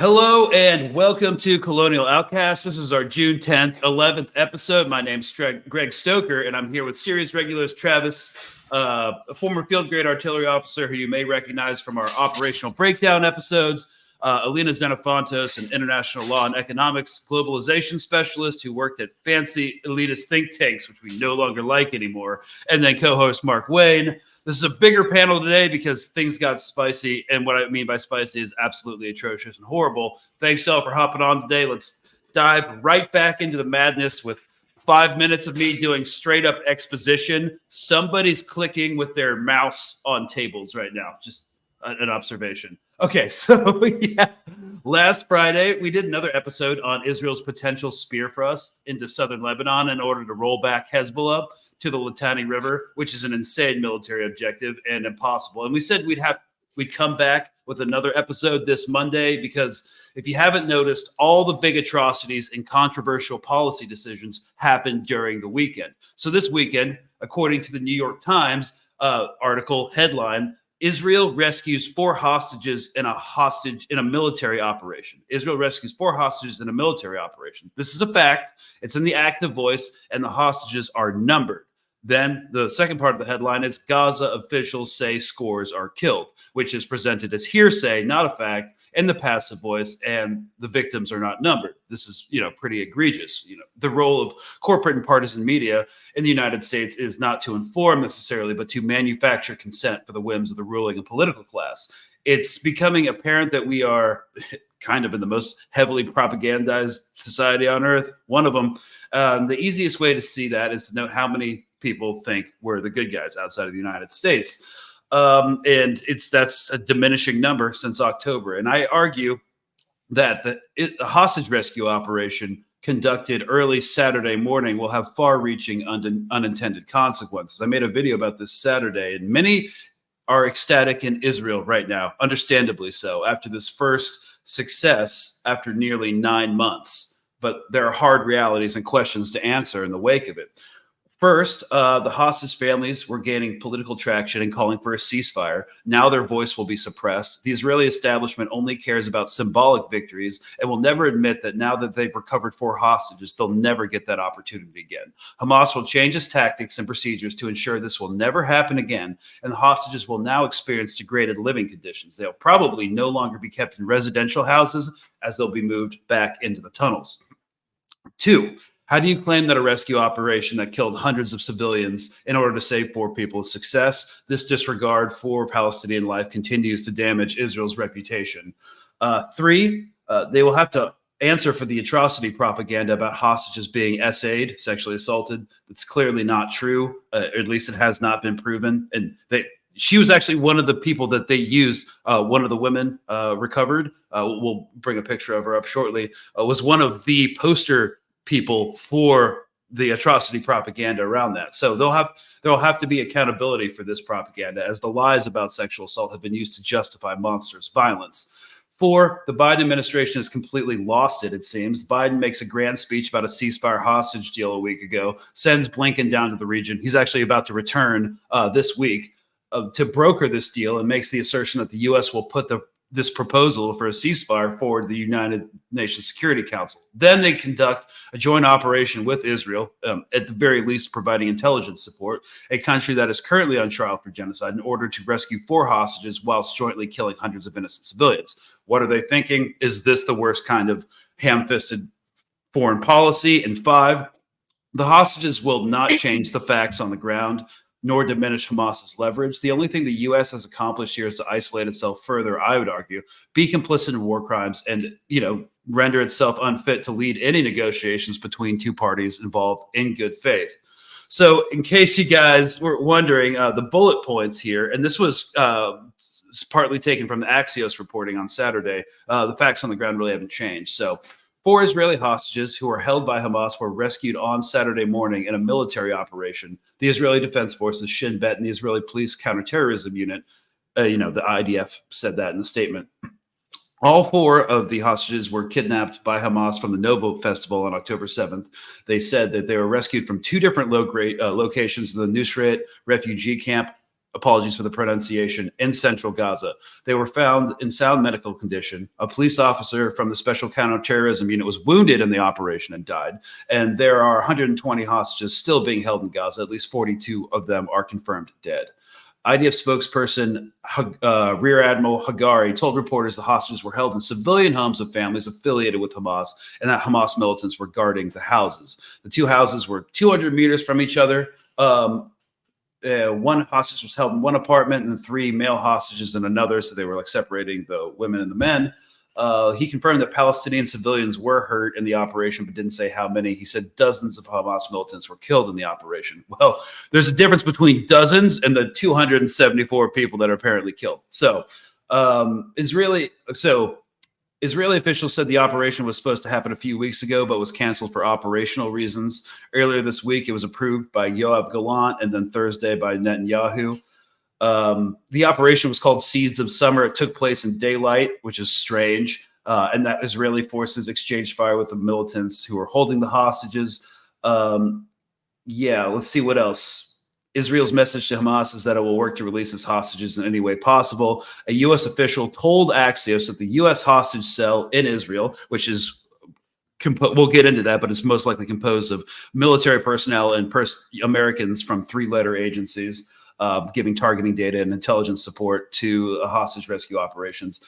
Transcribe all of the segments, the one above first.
Hello and welcome to Colonial Outcast. This is our June 10th, 11th episode. My name's Greg Stoker, and I'm here with series regulars Travis, a former field grade artillery officer who you may recognize from our operational breakdown episodes, Alina Xenofontos, an international law and economics globalization specialist who worked at fancy elitist think tanks, which we no longer like anymore, and then co-host Mark Wayne. This is a bigger panel today because things got spicy, and what I mean by spicy is absolutely atrocious and horrible. Thanks to all for hopping on today. Let's dive right back into the madness with 5 minutes of me doing straight up exposition. Somebody's clicking with their mouse on tables right now. Just an observation. Okay, so yeah, last Friday we did another episode on Israel's potential spear thrust into southern Lebanon in order to roll back Hezbollah to the Litani River, which is an insane military objective and impossible. And we said we'd come back with another episode this Monday because if you haven't noticed, all the big atrocities and controversial policy decisions happened during the weekend. So this weekend, according to the New York Times article headline, Israel rescues 4 hostages in a military operation. Israel rescues 4 hostages in a military operation. This is a fact. It's in the active voice, and the hostages are numbered. Then the second part of the headline is Gaza officials say scores are killed, which is presented as hearsay, not a fact, in the passive voice, and the victims are not numbered. This is, pretty egregious. The role of corporate and partisan media in the United States is not to inform necessarily, but to manufacture consent for the whims of the ruling and political class. It's becoming apparent that we are kind of in the most heavily propagandized society on earth. One of them. The easiest way to see that is to note how many people think we're the good guys outside of the United States. And that's a diminishing number since October. And I argue that the hostage rescue operation conducted early Saturday morning will have far-reaching unintended consequences. I made a video about this Saturday, and many are ecstatic in Israel right now, understandably so, after this first success after nearly 9 months. But there are hard realities and questions to answer in the wake of it. First, the hostage families were gaining political traction and calling for a ceasefire. Now their voice will be suppressed. The Israeli establishment only cares about symbolic victories and will never admit that now that they've recovered 4 hostages, they'll never get that opportunity again. Hamas will change its tactics and procedures to ensure this will never happen again, and the hostages will now experience degraded living conditions. They'll probably no longer be kept in residential houses as they'll be moved back into the tunnels. 2, how do you claim that a rescue operation that killed hundreds of civilians in order to save 4 people is success? This disregard for Palestinian life continues to damage Israel's reputation. 3, they will have to answer for the atrocity propaganda about hostages being SA'd, sexually assaulted. That's clearly not true. At least it has not been proven. And she was actually one of the people that they used. One of the women recovered. We'll bring a picture of her up shortly. Was one of the poster people for the atrocity propaganda around that. So there'll have to be accountability for this propaganda, as the lies about sexual assault have been used to justify monstrous violence. 4, the Biden administration has completely lost it, it seems. Biden makes a grand speech about a ceasefire hostage deal a week ago, sends Blinken down to the region. He's actually about to return this week to broker this deal, and makes the assertion that the U.S. will put this proposal for a ceasefire forward to the United Nations Security Council. Then they conduct a joint operation with Israel, at the very least providing intelligence support, a country that is currently on trial for genocide, in order to rescue 4 hostages whilst jointly killing hundreds of innocent civilians. What are they thinking? Is this the worst kind of ham-fisted foreign policy? And 5, the hostages will not change the facts on the ground, nor diminish Hamas's leverage. The only thing the U.S. has accomplished here is to isolate itself further, I would argue, be complicit in war crimes, and, render itself unfit to lead any negotiations between 2 parties involved in good faith. So in case you guys were wondering, the bullet points here, and this was partly taken from the Axios reporting on Saturday, the facts on the ground really haven't changed. So 4 Israeli hostages who are held by Hamas were rescued on Saturday morning in a military operation. The Israeli Defense Forces, Shin Bet, and the Israeli Police Counterterrorism Unit, the IDF said that in the statement. All 4 of the hostages were kidnapped by Hamas from the Novo Festival on October 7th. They said that they were rescued from 2 different locations, the Nusret refugee camp apologies for the pronunciation, in central Gaza. They were found in sound medical condition. A police officer from the Special Counterterrorism Unit was wounded in the operation and died. And there are 120 hostages still being held in Gaza. At least 42 of them are confirmed dead. IDF spokesperson Rear Admiral Hagari told reporters the hostages were held in civilian homes of families affiliated with Hamas, and that Hamas militants were guarding the houses. The two houses were 200 meters from each other. One hostage was held in one apartment and 3 male hostages in another. So they were like separating the women and the men. He confirmed that Palestinian civilians were hurt in the operation, but didn't say how many. He said dozens of Hamas militants were killed in the operation. Well, there's a difference between dozens and the 274 people that are apparently killed. So Israeli officials said the operation was supposed to happen a few weeks ago, but was canceled for operational reasons. Earlier this week, it was approved by Yoav Gallant and then Thursday by Netanyahu. The operation was called Seeds of Summer. It took place in daylight, which is strange. And that Israeli forces exchanged fire with the militants who were holding the hostages. Let's see what else. Israel's message to Hamas is that it will work to release its hostages in any way possible. A U.S. official told Axios that the U.S. hostage cell in Israel, which is we'll get into that, but it's most likely composed of military personnel and Americans from 3-letter agencies, giving targeting data and intelligence support to hostage rescue operations,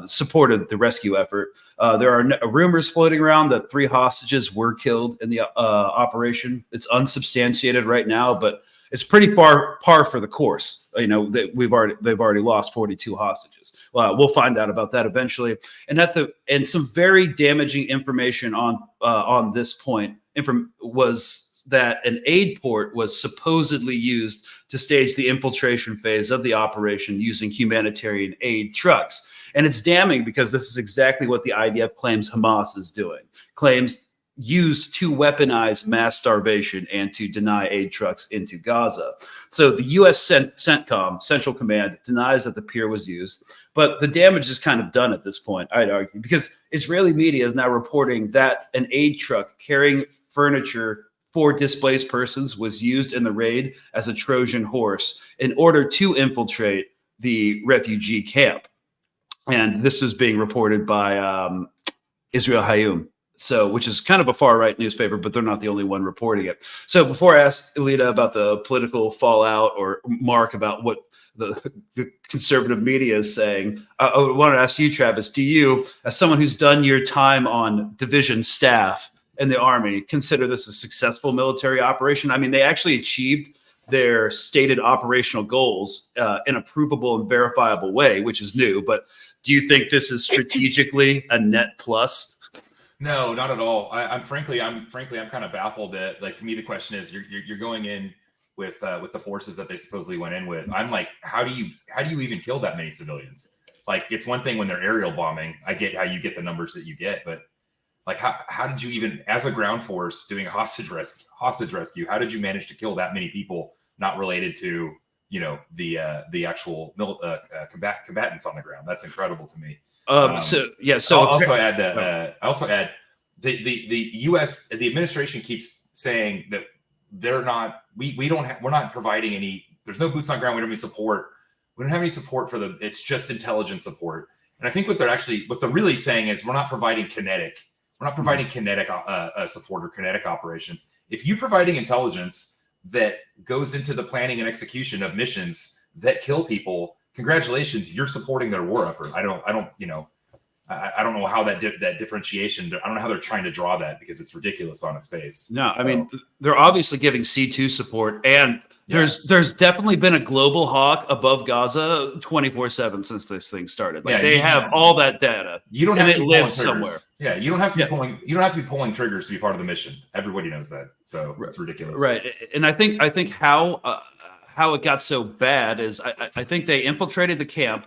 supported the rescue effort. There are rumors floating around that 3 hostages were killed in the operation. It's unsubstantiated right now, but it's pretty par for the course. You know, that they've already lost 42 hostages. We'll find out about that eventually. And some very damaging information on this point was that an aid port was supposedly used to stage the infiltration phase of the operation using humanitarian aid trucks. And it's damning because this is exactly what the IDF claims Hamas is doing. Claims used to weaponize mass starvation and to deny aid trucks into Gaza. So the U.S. CENTCOM, Central Command, denies that the pier was used, but the damage is kind of done at this point, I'd argue, because Israeli media is now reporting that an aid truck carrying furniture for displaced persons was used in the raid as a Trojan horse in order to infiltrate the refugee camp. And this is being reported by Israel Hayom. So, which is kind of a far-right newspaper, but they're not the only one reporting it. So before I ask Elita about the political fallout or Mark about what the conservative media is saying, I want to ask you, Travis, do you, as someone who's done your time on division staff in the Army, consider this a successful military operation? I mean, they actually achieved their stated operational goals in a provable and verifiable way, which is new. But do you think this is strategically a net plus? No, not at all. I'm frankly kind of baffled at, like, to me, the question is you're going in with the forces that they supposedly went in with. I'm like, how do you even kill that many civilians? Like, it's one thing when they're aerial bombing. I get how you get the numbers that you get, but like, how did you even, as a ground force doing a hostage rescue, how did you manage to kill that many people not related to, you know, the actual combatants on the ground? That's incredible to me. I'll also add that the U.S. the administration keeps saying that we're not providing any. There's no boots on ground. We don't have any support. We don't have any support for it's just intelligence support. And I think what they're really saying is we're not providing kinetic. We're not providing kinetic support or kinetic operations. If you're providing intelligence that goes into the planning and execution of missions that kill people, congratulations, you're supporting their war effort. I don't know how that differentiation. I don't know how they're trying to draw that, because it's ridiculous on its face. No, so. I mean, they're obviously giving C2 support, and there's definitely been a global hawk above Gaza 24/7 since this thing started. Like, they have all that data. You don't have to live somewhere. Yeah, you don't have to be pulling. You don't have to be pulling triggers to be part of the mission. Everybody knows that. So it's ridiculous. Right, and I think how it got so bad is I think they infiltrated the camp.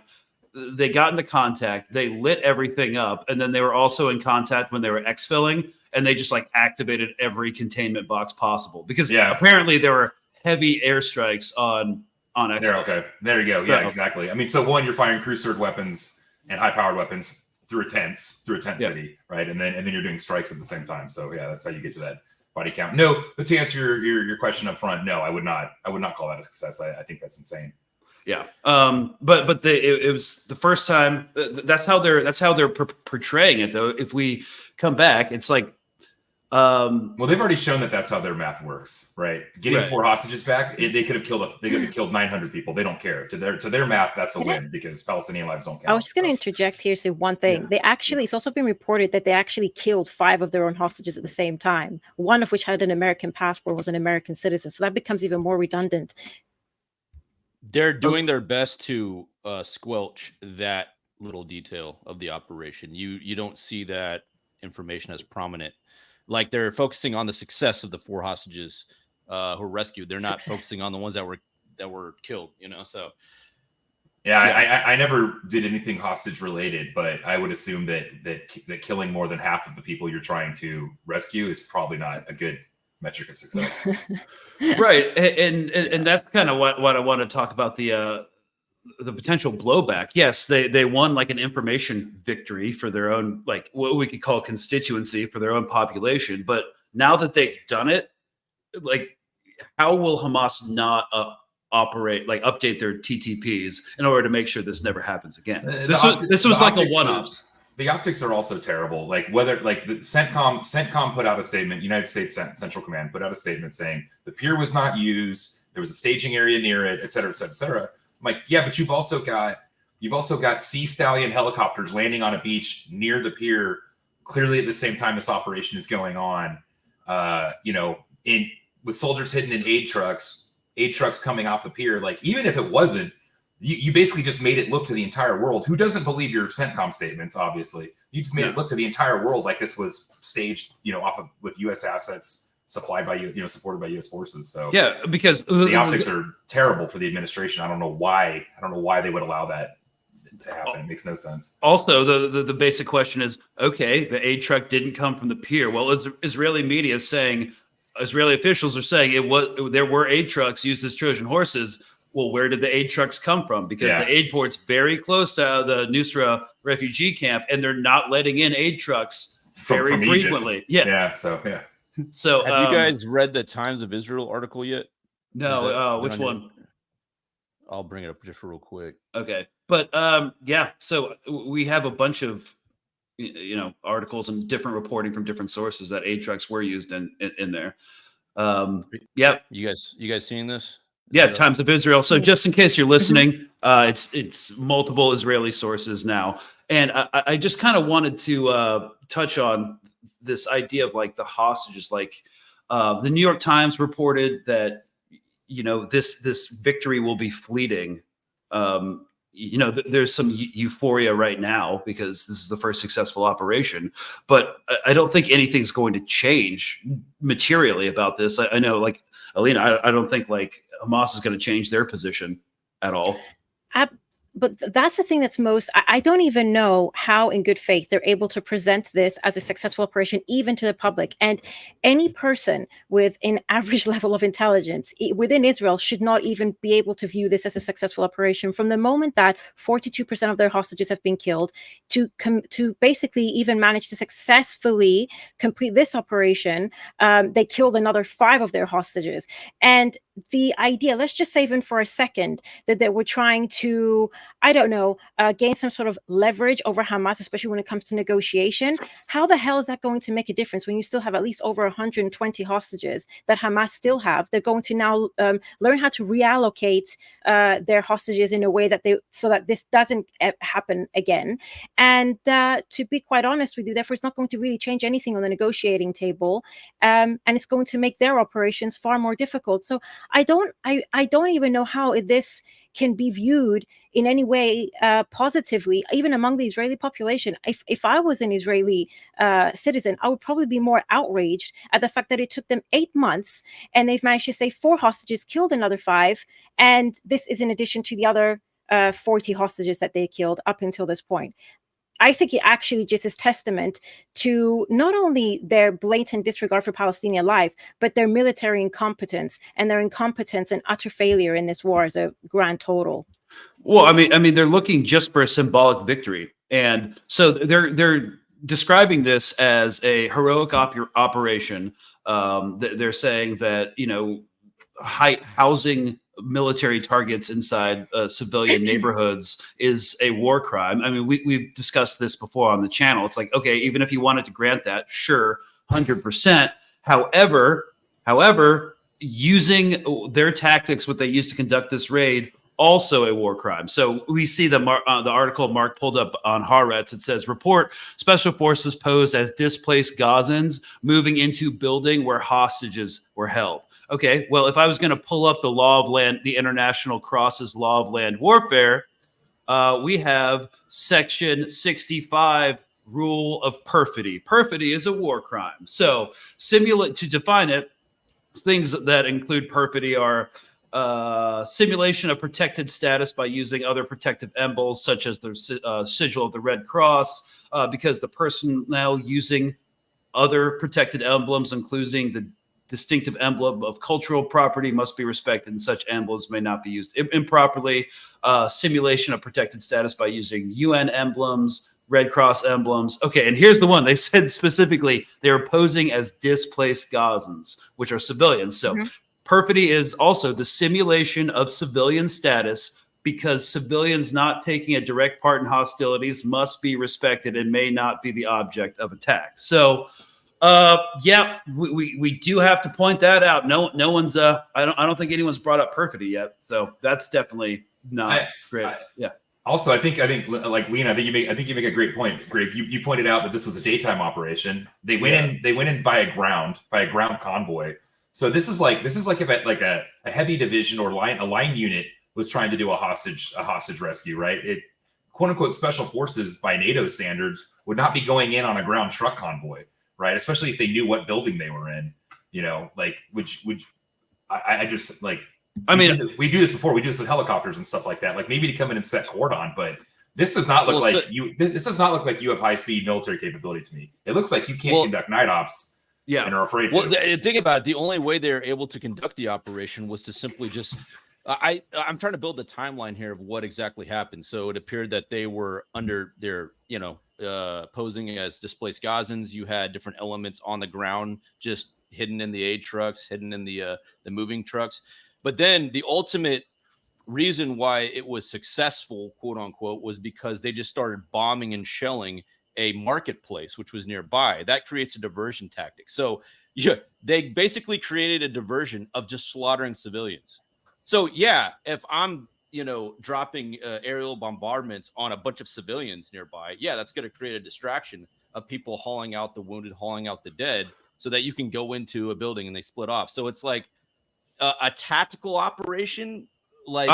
They got into contact, they lit everything up, and then they were also in contact when they were exfilling, and they just like activated every containment box possible, because apparently there were heavy airstrikes on exfil. Okay, there you go. Yeah, exactly. I mean, so one, you're firing cruise-served weapons and high-powered weapons through a tent city, right? And then you're doing strikes at the same time. So yeah, that's how you get to that body count. No, but to answer your question up front, no, I would not call that a success. I think that's insane. Yeah. But it was the first time. That's how they're portraying it, though. If we come back, it's like, well, they've already shown that that's how their math works, right? Getting Right. 4 hostages back, they could have killed 900 people. They don't care. To their math, that's a win because Palestinian lives don't count. I was just going to interject here, say one thing. Yeah. It's also been reported that they actually killed 5 of their own hostages at the same time. One of which had an American passport, was an American citizen. So that becomes even more redundant. They're doing their best to squelch that little detail of the operation. You don't see that information as prominent. Like, they're focusing on the success of the 4 hostages who were rescued. They're not focusing on the ones that were killed. So. Yeah. I never did anything hostage related, but I would assume that killing more than half of the people you're trying to rescue is probably not a good metric of success. Right, and that's kind of what I want to talk about, the potential blowback. Yes, they won like an information victory for their own, like what we could call constituency for their own population. But now that they've done it, like, how will Hamas not update their TTPs in order to make sure this never happens again? This was like a one-off. The optics are also terrible. Like, whether, like, the CENTCOM put out a statement. United States Central Command put out a statement saying the pier was not used. There was a staging area near it, et cetera, et cetera, et cetera. I'm like, yeah, but you've also got Sea Stallion helicopters landing on a beach near the pier, clearly at the same time this operation is going on. With soldiers hidden in aid trucks coming off the pier. Like, even if it wasn't, you basically just made it look to the entire world, who doesn't believe your CENTCOM statements, obviously. You just made it look to the entire world like this was staged, with U.S. assets supplied by supported by U.S. forces. So yeah, because the optics are terrible for the administration. I don't know why they would allow that to happen. It makes no sense. Also, the basic question is, okay, the aid truck didn't come from the pier. Well, Israeli media is saying, Israeli officials are saying there were aid trucks used as Trojan horses. Well, where did the aid trucks come from? Because the aid port's very close to the Nusra refugee camp, and they're not letting in aid trucks very frequently. Egypt. Yeah. So have you guys read the Times of Israel article yet? No. Which one? I'll bring it up just real quick. Okay. But so we have a bunch of articles and different reporting from different sources that aid trucks were used in there. You guys seeing this? Yeah, Times of Israel. So just in case you're listening, it's multiple Israeli sources now. And I just kind of wanted to touch on this idea of like the hostages. Like the New York Times reported that, this victory will be fleeting. There's some euphoria right now because this is the first successful operation, but I don't think anything's going to change materially about this. I know, like, Alina, I don't think like Hamas is going to change their position at all. But that's the thing that's most, I don't even know how in good faith they're able to present this as a successful operation, even to the public. And any person with an average level of intelligence within Israel should not even be able to view this as a successful operation. From the moment that 42% of their hostages have been killed, to basically even manage to successfully complete this operation, they killed another 5 of their hostages. And the idea, let's just say even for a second, that they were trying to, gain some sort of leverage over Hamas, especially when it comes to negotiation. How the hell is that going to make a difference when you still have at least over 120 hostages that Hamas still have? They're going to now learn how to reallocate their hostages in a way so that this doesn't happen again. And to be quite honest with you, therefore, it's not going to really change anything on the negotiating table, and it's going to make their operations far more difficult. So I don't even know how this can be viewed in any way positively, even among the Israeli population. If I was an Israeli citizen, I would probably be more outraged at the fact that it took them 8 months and they've managed to save 4 hostages, killed another 5, and this is in addition to the other 40 hostages that they killed up until this point. I think it actually just is testament to not only their blatant disregard for Palestinian life, but their military incompetence and their incompetence and utter failure in this war as a grand total. Well, I mean, they're looking just for a symbolic victory, and so they're describing this as a heroic operation. They're saying that housing military targets inside civilian neighborhoods is a war crime. I mean, we've discussed this before on the channel. It's like, okay, even if you wanted to grant that, sure, 100%. However, using their tactics, what they used to conduct this raid, also a war crime. So we see the article Mark pulled up on Haaretz. It says, report special forces posed as displaced Gazans moving into building where hostages were held. Okay, well, if I was going to pull up the law of land, the International Cross's law of land warfare, we have section 65, rule of perfidy. Perfidy is a war crime. So to define it, things that include perfidy are simulation of protected status by using other protective emblems, such as the sigil of the Red Cross, because the personnel using other protected emblems, including the distinctive emblem of cultural property, must be respected, and such emblems may not be used improperly. Simulation of protected status by using UN emblems, Red Cross emblems. Okay, and here's the one. They said specifically they were posing as displaced Gazans, which are civilians. So perfidy is also the simulation of civilian status, because civilians not taking a direct part in hostilities must be respected and may not be the object of attack. So, yeah, we do have to point that out. No one's I don't think anyone's brought up perfidy yet. So that's definitely not great. Yeah. Also, I think like Lena, I think you make a great point, Greg. You pointed out that this was a daytime operation. They went in by a ground convoy. So this is like if a heavy division or a line unit was trying to do a hostage rescue, right? It, quote unquote, special forces by NATO standards would not be going in on a ground truck convoy, right? Especially if they knew what building they were in, like I just like. I mean, we do this before. We do this with helicopters and stuff like that. Like maybe to come in and set cordon, but this does not look This does not look like you have high speed military capability to me. It looks like you can't conduct night ops. Yeah, and are afraid to. Well, think about it. The only way they're able to conduct the operation was to simply just. I'm trying to build the timeline here of what exactly happened. So it appeared that they were under their, posing as displaced Gazans. You had different elements on the ground, just hidden in the aid trucks, hidden in the moving trucks. But then the ultimate reason why it was successful, quote unquote, was because they just started bombing and shelling a marketplace, which was nearby. That creates a diversion tactic. So they basically created a diversion of just slaughtering civilians. So yeah, if I'm, dropping aerial bombardments on a bunch of civilians nearby, yeah, that's going to create a distraction of people hauling out the wounded, hauling out the dead, so that you can go into a building and they split off. So it's like a tactical operation, like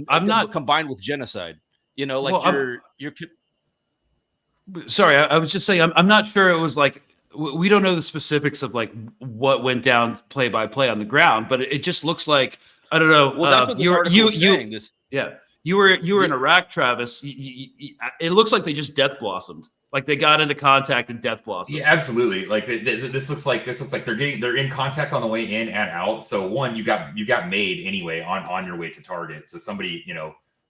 I'm not combined with genocide. You're. Sorry, I was just saying I'm not sure it was like we don't know the specifics of like what went down play by play on the ground, but it just looks like I don't know. Well, that's what this article is saying. You were in Iraq, Travis. It looks like they just death blossomed. Like they got into contact and death blossomed. Yeah, absolutely. Like this looks like they're in contact on the way in and out. So one, you got made anyway on your way to target. So somebody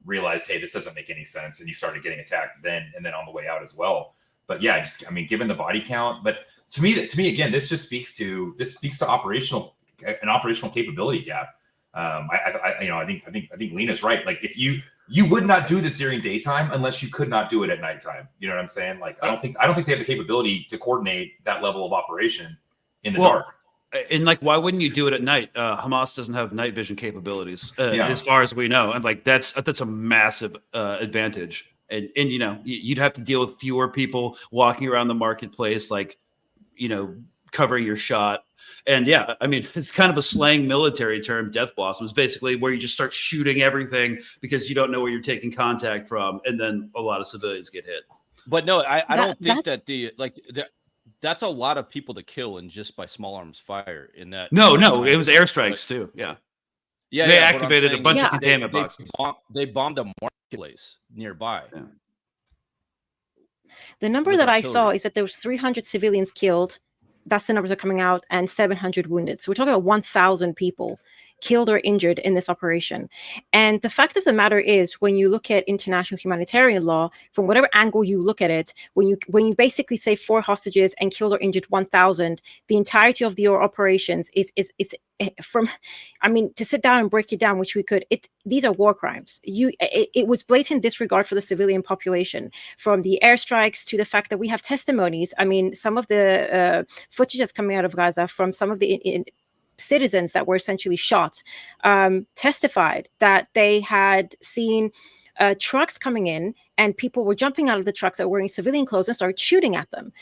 realized, hey, this doesn't make any sense, and you started getting attacked then on the way out as well. But yeah, given the body count, but to me again, this speaks to an operational capability gap. I think Lena's right. Like if you would not do this during daytime unless you could not do it at nighttime. You know what I'm saying? Like I don't think they have the capability to coordinate that level of operation in the dark. And like, why wouldn't you do it at night? Hamas doesn't have night vision capabilities, as far as we know, and like that's a massive advantage. And you'd have to deal with fewer people walking around the marketplace, like covering your shot. And yeah, I mean, it's kind of a slang military term, death blossoms, basically where you just start shooting everything because you don't know where you're taking contact from, and then a lot of civilians get hit. But no, I don't think that's a lot of people to kill in just by small arms fire in that. No, it was airstrikes too. Yeah. They activated a bunch of containment boxes. They bombed a marketplace nearby. Yeah. The number that I saw is that there was 300 civilians killed. That's the numbers that are coming out, and 700 wounded. So we're talking about 1,000 people killed or injured in this operation. And the fact of the matter is, when you look at international humanitarian law, from whatever angle you look at it, when you basically say 4 hostages and killed or injured 1,000, the entirety of your operations is from, I mean, to sit down and break it down, which we could, these are war crimes. It was blatant disregard for the civilian population, from the airstrikes to the fact that we have testimonies. I mean, some of the footage that's coming out of Gaza from some of the citizens that were essentially shot testified that they had seen trucks coming in, and people were jumping out of the trucks that were wearing civilian clothes and started shooting at them,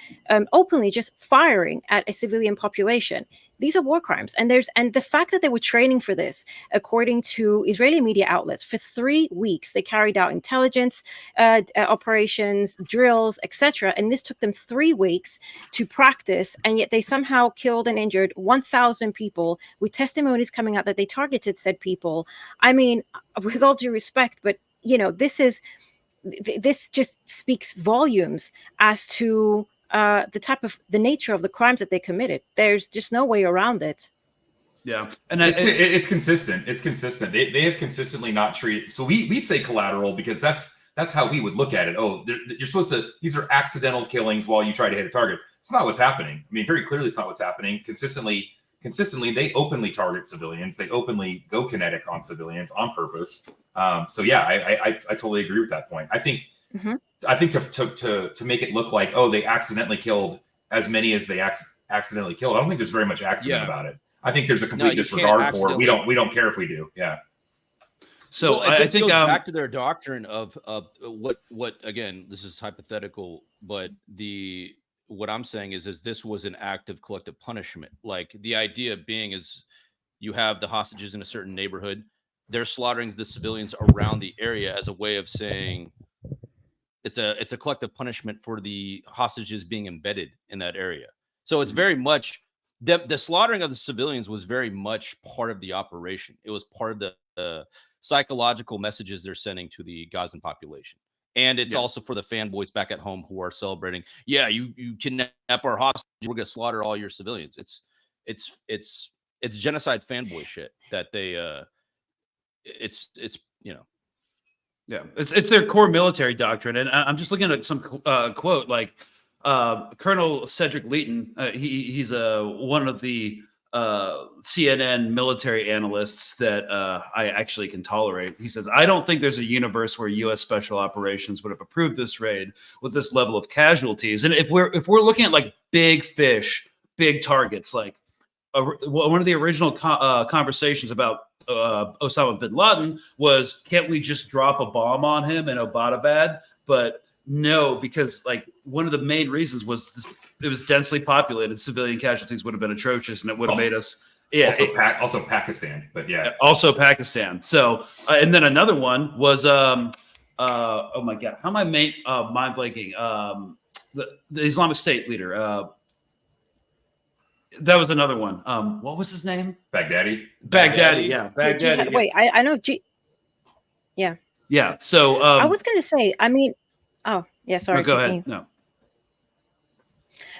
openly, just firing at a civilian population. These are war crimes. And the fact that they were training for this, according to Israeli media outlets, for 3 weeks, they carried out intelligence operations, drills, etc. And this took them 3 weeks to practice. And yet they somehow killed and injured 1,000 people, with testimonies coming out that they targeted said people. I mean, with all due respect, but this just speaks volumes as to the nature of the crimes that they committed. There's just no way around it. Yeah, and it's consistent. It's consistent. They have consistently not treated. So we say collateral because that's how we would look at it. Oh, you're supposed to. These are accidental killings while you try to hit a target. It's not what's happening. I mean, very clearly, it's not what's happening. Consistently, they openly target civilians. They openly go kinetic on civilians on purpose. So yeah, I totally agree with that point. I think to make it look like, oh, they accidentally killed as many as they accidentally killed, I don't think there's very much accident about it. I think there's a complete disregard for it. We don't care if we do. Yeah. So I think goes back to their doctrine of what again, this is hypothetical, but what I'm saying is this was an act of collective punishment. Like, the idea being is you have the hostages in a certain neighborhood, they're slaughtering the civilians around the area as a way of saying it's a collective punishment for the hostages being embedded in that area. So it's very much the slaughtering of the civilians was very much part of the operation. It was part of the psychological messages they're sending to the Gazan population. And it's also for the fanboys back at home who are celebrating. Yeah, you kidnap our hostages, we're gonna slaughter all your civilians. It's genocide fanboy shit that they it's Yeah, it's their core military doctrine. And I'm just looking at some quote, like Colonel Cedric Leighton. He's one of the CNN military analysts that I actually can tolerate. He says, I don't think there's a universe where U.S. Special Operations would have approved this raid with this level of casualties. And if we're looking at like big fish, big targets, like one of the original conversations about Osama bin Laden was, can't we just drop a bomb on him in Abbottabad? But no, because like one of the main reasons was it was densely populated. Civilian casualties would have been atrocious, and it would have made us. Yeah, also Pakistan, but yeah, also Pakistan. So, and then another one was, oh my God, how am I mind blanking? The Islamic State leader. That was another one. What was his name? Baghdadi. Yeah, Baghdadi. Wait, I know. Yeah. Yeah. So I was going to say, I mean, oh yeah, sorry. No, go ahead.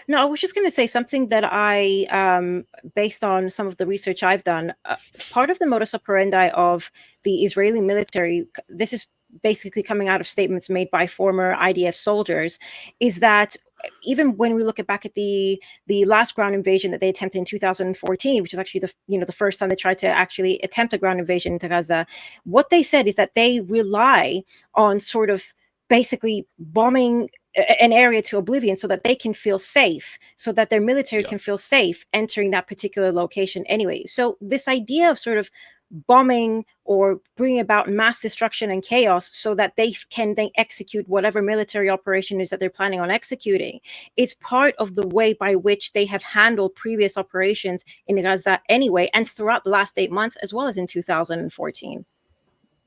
No, I was just going to say something that I, based on some of the research I've done, part of the modus operandi of the Israeli military, this is basically coming out of statements made by former IDF soldiers, is that even when we look back at the last ground invasion that they attempted in 2014, which is actually the first time they tried to actually attempt a ground invasion into Gaza, what they said is that they rely on sort of basically bombing an area to oblivion so that they can feel safe, so that their military can feel safe entering that particular location anyway. So this idea of sort of bombing or bringing about mass destruction and chaos so that they can then execute whatever military operation is that they're planning on executing is part of the way by which they have handled previous operations in Gaza anyway, and throughout the last 8 months, as well as in 2014.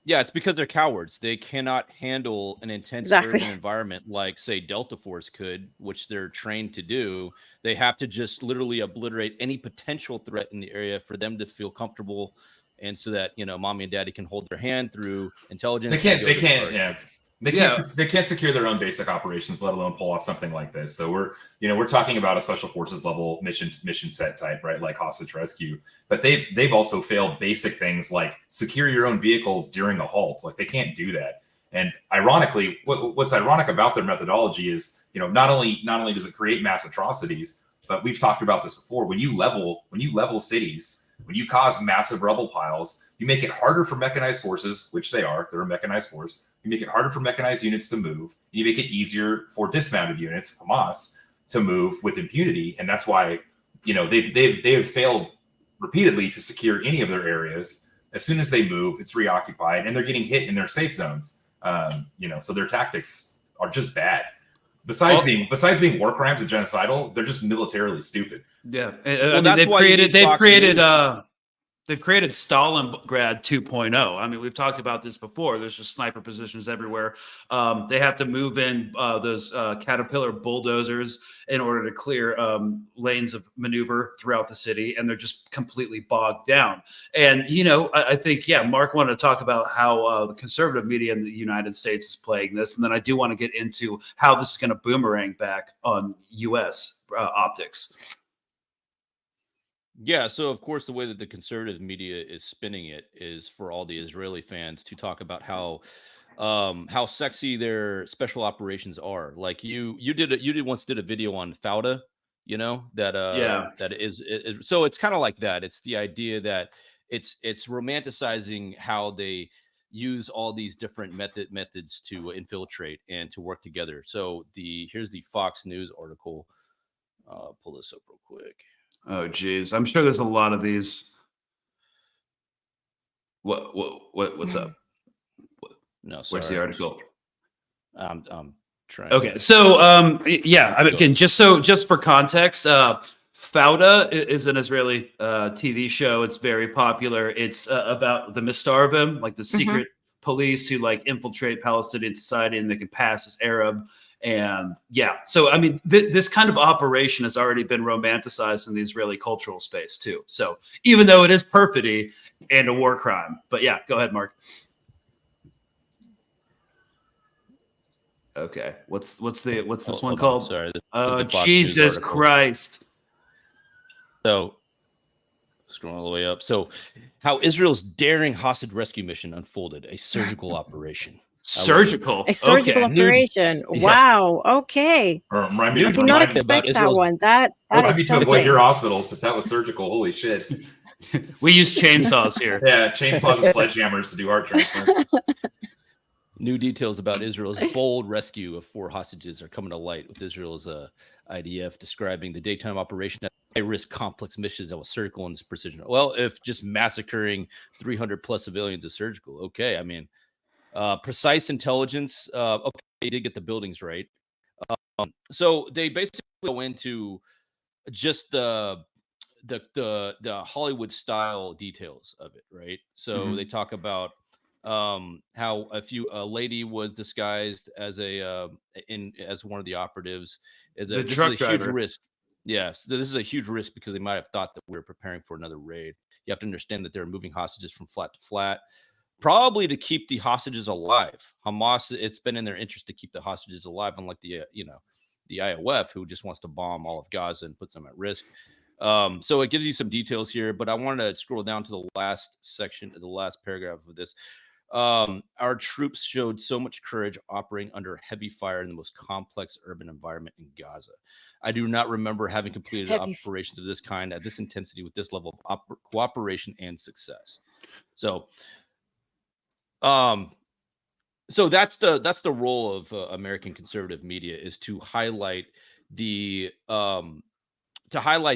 Yeah, it's because they're cowards. They cannot handle an intense urban environment like, say, Delta Force could, which they're trained to do. They have to just literally obliterate any potential threat in the area for them to feel comfortable, and so that mommy and daddy can hold their hand through intelligence. They can't. Yeah. They can't secure their own basic operations, let alone pull off something like this. So we're talking about a special forces level mission set type, right? Like hostage rescue. But they've also failed basic things like secure your own vehicles during a halt. Like they can't do that. And ironically, what's ironic about their methodology is, not only does it create mass atrocities, but we've talked about this before. When you level cities, when you cause massive rubble piles, you make it harder for mechanized forces, which they're a mechanized force. You make it harder for mechanized units to move. You make it easier for dismounted units, Hamas, to move with impunity. And that's why, they've failed repeatedly to secure any of their areas. As soon as they move, it's reoccupied, and they're getting hit in their safe zones. So their tactics are just bad. Besides being war crimes and genocidal, they're just militarily stupid. Yeah, they've created Stalingrad 2.0. I mean, we've talked about this before. There's just sniper positions everywhere. They have to move in those Caterpillar bulldozers in order to clear lanes of maneuver throughout the city, and they're just completely bogged down. And, I think, Mark wanted to talk about how the conservative media in the United States is playing this. And then I do want to get into how this is going to boomerang back on U.S. optics. Yeah, so of course the way that the conservative media is spinning it is for all the Israeli fans to talk about how sexy their special operations are. Like you once did a video on Fauda, that is so it's kind of like that. It's the idea that it's romanticizing how they use all these different methods to infiltrate and to work together. So here's the Fox News article. Pull this up real quick. Oh, geez. I'm sure there's a lot of these. What's up? No, sorry. Where's the article? I'm trying. Okay. So, again, just for context, Fauda is an Israeli TV show. It's very popular. It's about the Mistarvim, like the secret police who infiltrate Palestinian society, and they can pass as Arab. And so I mean, this kind of operation has already been romanticized in the Israeli cultural space too. So even though it is perfidy and a war crime, but go ahead, Mark. Okay, what's this one called? Sorry, Jesus Christ! So scrolling all the way up. So how Israel's daring hostage rescue mission unfolded: a surgical operation. A surgical operation. Wow. Okay. I did not expect that one. That is to avoid your hospitals if that was surgical. Holy shit. We use chainsaws here. Yeah, chainsaws and sledgehammers to do heart transplants. New details about Israel's bold rescue of 4 hostages are coming to light, with Israel's IDF describing the daytime operation as a high-risk complex mission that was surgical and precision. Well, if just massacring 300 plus civilians is surgical, okay. I mean, precise intelligence. Okay, they did get the buildings right. So they basically go into just the Hollywood style details of it, right? So they talk about how a lady was disguised as as one of the operatives. This is a huge risk. Yes, so this is a huge risk because they might have thought that we were preparing for another raid. You have to understand that they're moving hostages from flat to flat, probably to keep the hostages alive. Hamas, it's been in their interest to keep the hostages alive, unlike the IOF, who just wants to bomb all of Gaza and puts them at risk. So it gives you some details here, but I wanted to scroll down to the last section, the last paragraph of this. Our troops showed so much courage operating under heavy fire in the most complex urban environment in Gaza. I do not remember having completed operations of this kind at this intensity with this level of cooperation and success. So that's the role of American conservative media, is to highlight the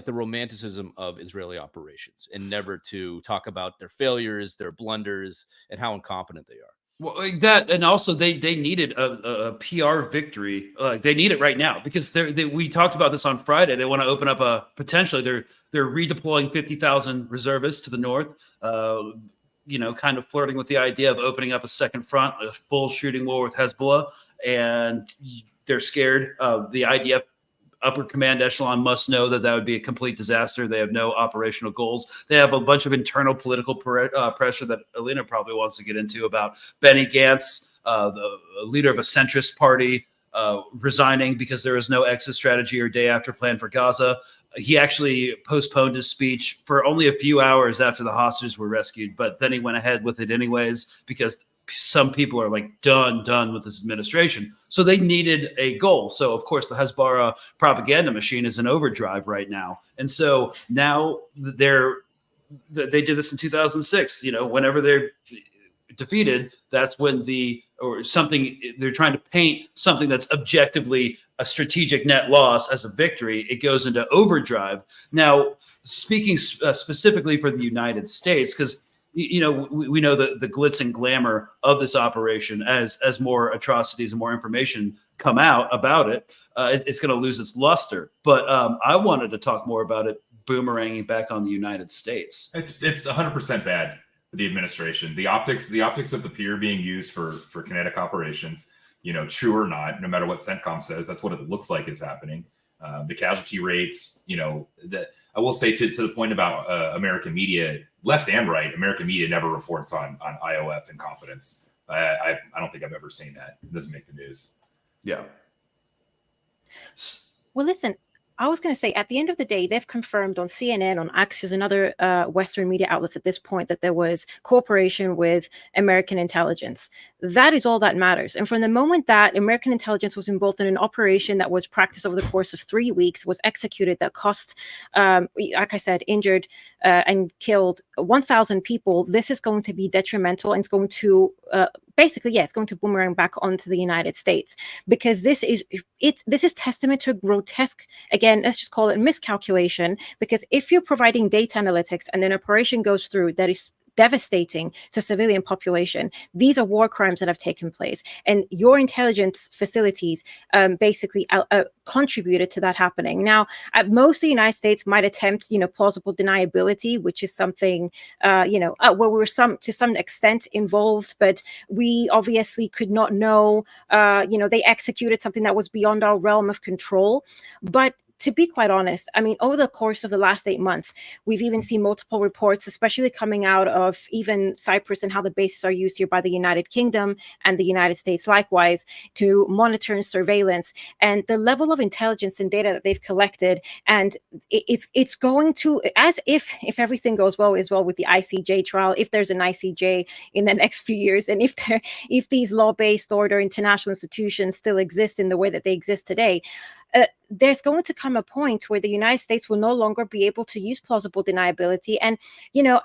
romanticism of Israeli operations and never to talk about their failures, their blunders, and how incompetent they are. Well, like that, and also they needed a PR victory. They need it right now because we talked about this on Friday. They want to open up potentially they're redeploying 50,000 reservists to the north. Kind of flirting with the idea of opening up a second front, a full shooting war with Hezbollah, and they're scared. The IDF upper command echelon must know that would be a complete disaster. They have no operational goals. They have a bunch of internal political pressure that Alina probably wants to get into about Benny Gantz the leader of a centrist party resigning because there was no exit strategy or day after plan for Gaza. He actually postponed his speech for only a few hours after the hostages were rescued, but then he went ahead with it anyways because some people are like done with this administration. So they needed a goal. So of course the Hezbollah propaganda machine is in overdrive right now. And so now they did this in 2006, whenever they're defeated, that's when they're trying to paint something that's objectively a strategic net loss as a victory. It goes into overdrive. Now, speaking specifically for the United States, because we know the glitz and glamour of this operation as more atrocities and more information come out about it, it's going to lose its luster. But I wanted to talk more about it boomeranging back on the United States. It's 100% bad for the administration. The optics of the pier being used for kinetic operations, true or not, no matter what CENTCOM says, that's what it looks like is happening. The casualty rates, that I will say to the point about American media, left and right, American media never reports on IOF incompetence. I don't think I've ever seen that. It doesn't make the news. Yeah. Well, listen, I was going to say, at the end of the day, they've confirmed on CNN, on Axios, and other Western media outlets at this point that there was cooperation with American intelligence. That is all that matters. And from the moment that American intelligence was involved in an operation that was practiced over the course of 3 weeks, was executed, that cost, like I said, injured and killed 1,000 people, this is going to be detrimental, and it's going to it's going to boomerang back onto the United States, because this is testament to a grotesque, again, let's just call it miscalculation. Because if you're providing data analytics and an operation goes through that is devastating to civilian population, these are war crimes that have taken place, and your intelligence facilities basically contributed to that happening. Now, most of the United States might attempt, plausible deniability, which is something, where we were to some extent involved, but we obviously could not know, they executed something that was beyond our realm of control. But to be quite honest, I mean, over the course of the last 8 months, we've even seen multiple reports, especially coming out of even Cyprus, and how the bases are used here by the United Kingdom and the United States likewise to monitor and surveillance, and the level of intelligence and data that they've collected. And it's going to, as if everything goes well as well with the ICJ trial, if there's an ICJ in the next few years, and if these law-based order international institutions still exist in the way that they exist today, there's going to come a point where the United States will no longer be able to use plausible deniability. And,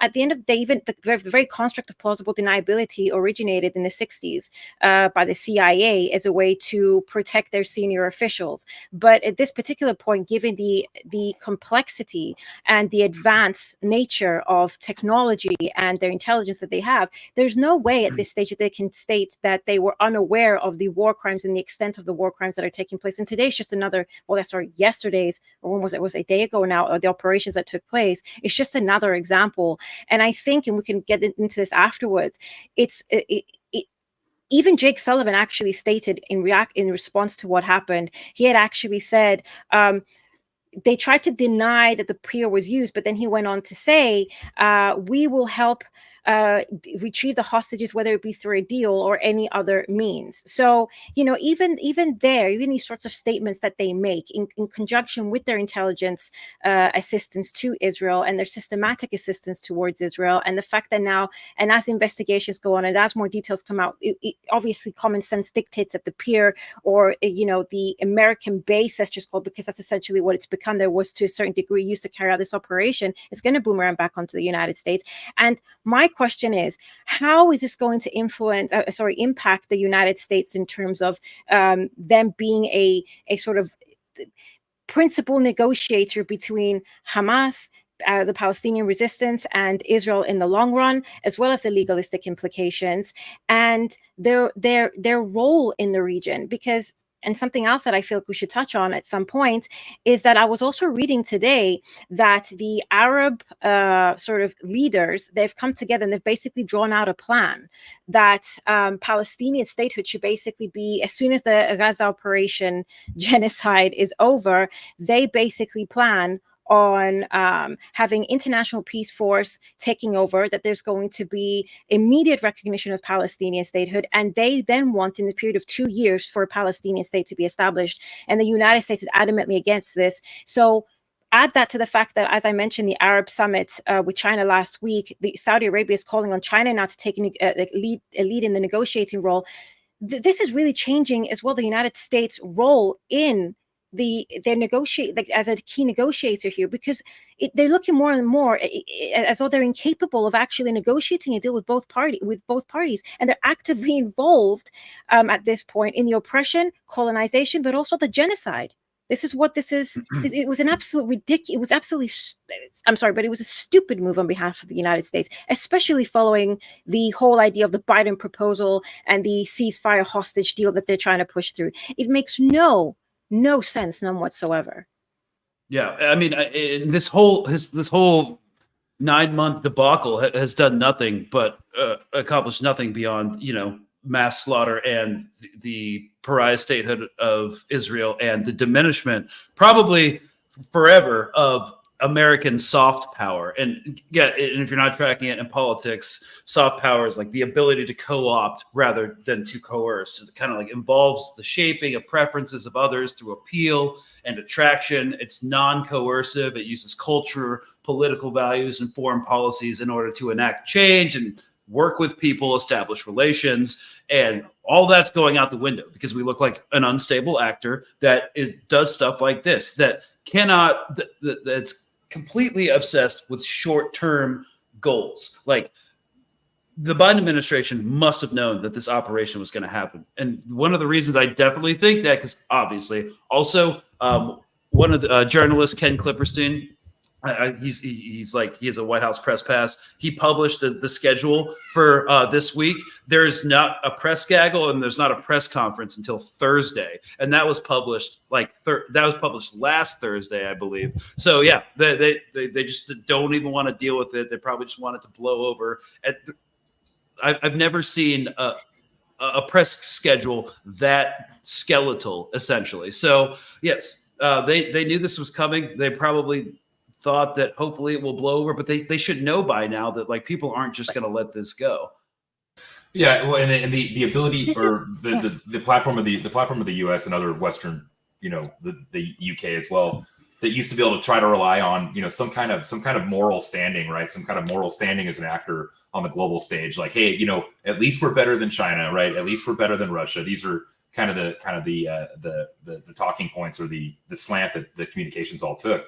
at the end of the day, even the very construct of plausible deniability originated in the 60s by the CIA as a way to protect their senior officials. But at this particular point, given the complexity and the advanced nature of technology and their intelligence that they have, there's no way at this stage that they can state that they were unaware of the war crimes and the extent of the war crimes that are taking place. And today's just yesterday's, or when was it? It was a day ago now, the operations that took place. It's just another example. And I think, and we can get into this afterwards, even Jake Sullivan actually stated in response to what happened, he had actually said, they tried to deny that the pier was used, but then he went on to say, we will help retrieve the hostages, whether it be through a deal or any other means. So, even these sorts of statements that they make in conjunction with their intelligence assistance to Israel and their systematic assistance towards Israel, and the fact that now, and as investigations go on and as more details come out, obviously common sense dictates that the pier, or the American base, that's just called, because that's essentially what it's become, there was to a certain degree used to carry out this operation, is going to boomerang back onto the United States. And my question is, how is this going to impact the United States in terms of them being a sort of principal negotiator between Hamas, the Palestinian resistance, and Israel in the long run, as well as the legalistic implications and their role in the region? Because, and something else that I feel like we should touch on at some point, is that I was also reading today that the Arab sort of leaders, they've come together and they've basically drawn out a plan that Palestinian statehood should basically be, as soon as the Gaza operation genocide is over, they basically plan on having international peace force taking over, that there's going to be immediate recognition of Palestinian statehood, and they then want in the period of 2 years for a Palestinian state to be established. And the United States is adamantly against this. So add that to the fact that, as I mentioned, the Arab summit with China last week, Saudi Arabia is calling on China not to take a lead in the negotiating role. This is really changing as well the United States' role in their negotiate, like as a key negotiator here, because they're looking more and more as though they're incapable of actually negotiating a deal with both parties, and they're actively involved at this point in the oppression, colonization, but also the genocide. This is what this is. It was an absolute ridiculous. It was absolutely. I'm sorry, but it was a stupid move on behalf of the United States, especially following the whole idea of the Biden proposal and the ceasefire hostage deal that they're trying to push through. It makes no sense, none whatsoever. Yeah, I mean, this whole 9-month debacle has done nothing but accomplish nothing beyond, mass slaughter and the pariah statehood of Israel and the diminishment, probably forever, of American soft power. And yeah, and if you're not tracking it in politics, soft power is like the ability to co-opt rather than to coerce. It kind of like involves the shaping of preferences of others through appeal and attraction. It's non-coercive. It uses culture, political values, and foreign policies in order to enact change and work with people, establish relations, and all that's going out the window because we look like an unstable actor that does stuff like this, that's completely obsessed with short-term goals. Like, the Biden administration must have known that this operation was going to happen. And one of the reasons I definitely think that, because obviously also one of the journalists, Ken Clipperstein, he has a White House press pass. He published the schedule for this week. There's not a press gaggle and there's not a press conference until Thursday, and that was published last Thursday, I believe. So yeah, they just don't even want to deal with it. They probably just want it to blow over. I've never seen a press schedule that skeletal, essentially. So yes, they knew this was coming. They probably thought that hopefully it will blow over, but they should know by now that like people aren't just going to let this go. Yeah, well, and the ability or the platform of the U.S. and other Western, the UK as well, that used to be able to try to rely on some kind of moral standing, right? Some kind of moral standing as an actor on the global stage. Like, hey, at least we're better than China, right? At least we're better than Russia. These are kind of the talking points or the slant that the communications all took.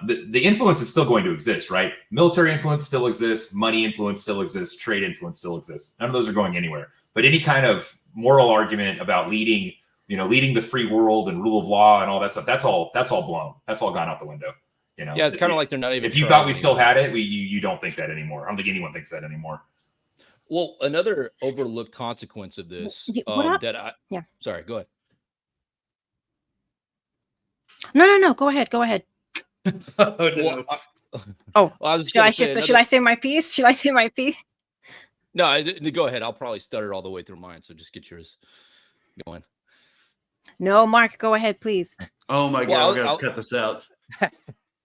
The influence is still going to exist, right? Military influence still exists. Money influence still exists. Trade influence still exists. None of those are going anywhere. But any kind of moral argument about leading the free world and rule of law and all that stuff, that's all blown. That's all gone out the window. Yeah, it's kind of like they're not even. If you thought we still had it, you don't think that anymore. I don't think anyone thinks that anymore. Well, another overlooked consequence of this sorry, go ahead. No, go ahead. Oh, no. Should I say my piece? Should I say my piece? No, go ahead. I'll probably stutter all the way through mine, so just get yours going. No, Mark, go ahead, please. Oh my God, we're gonna cut this out.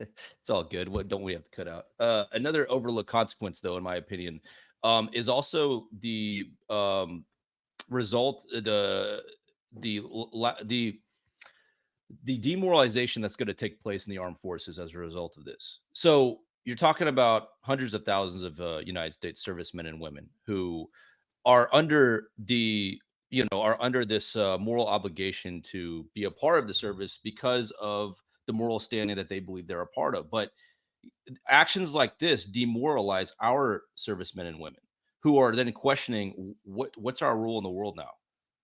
It's all good. What don't we have to cut out? Another overlooked consequence, though, in my opinion, is also the result, the demoralization that's going to take place in the armed forces as a result of this. So you're talking about hundreds of thousands of United States servicemen and women who are under this moral obligation to be a part of the service because of the moral standing that they believe they're a part of. But actions like this demoralize our servicemen and women who are then questioning what's our role in the world now?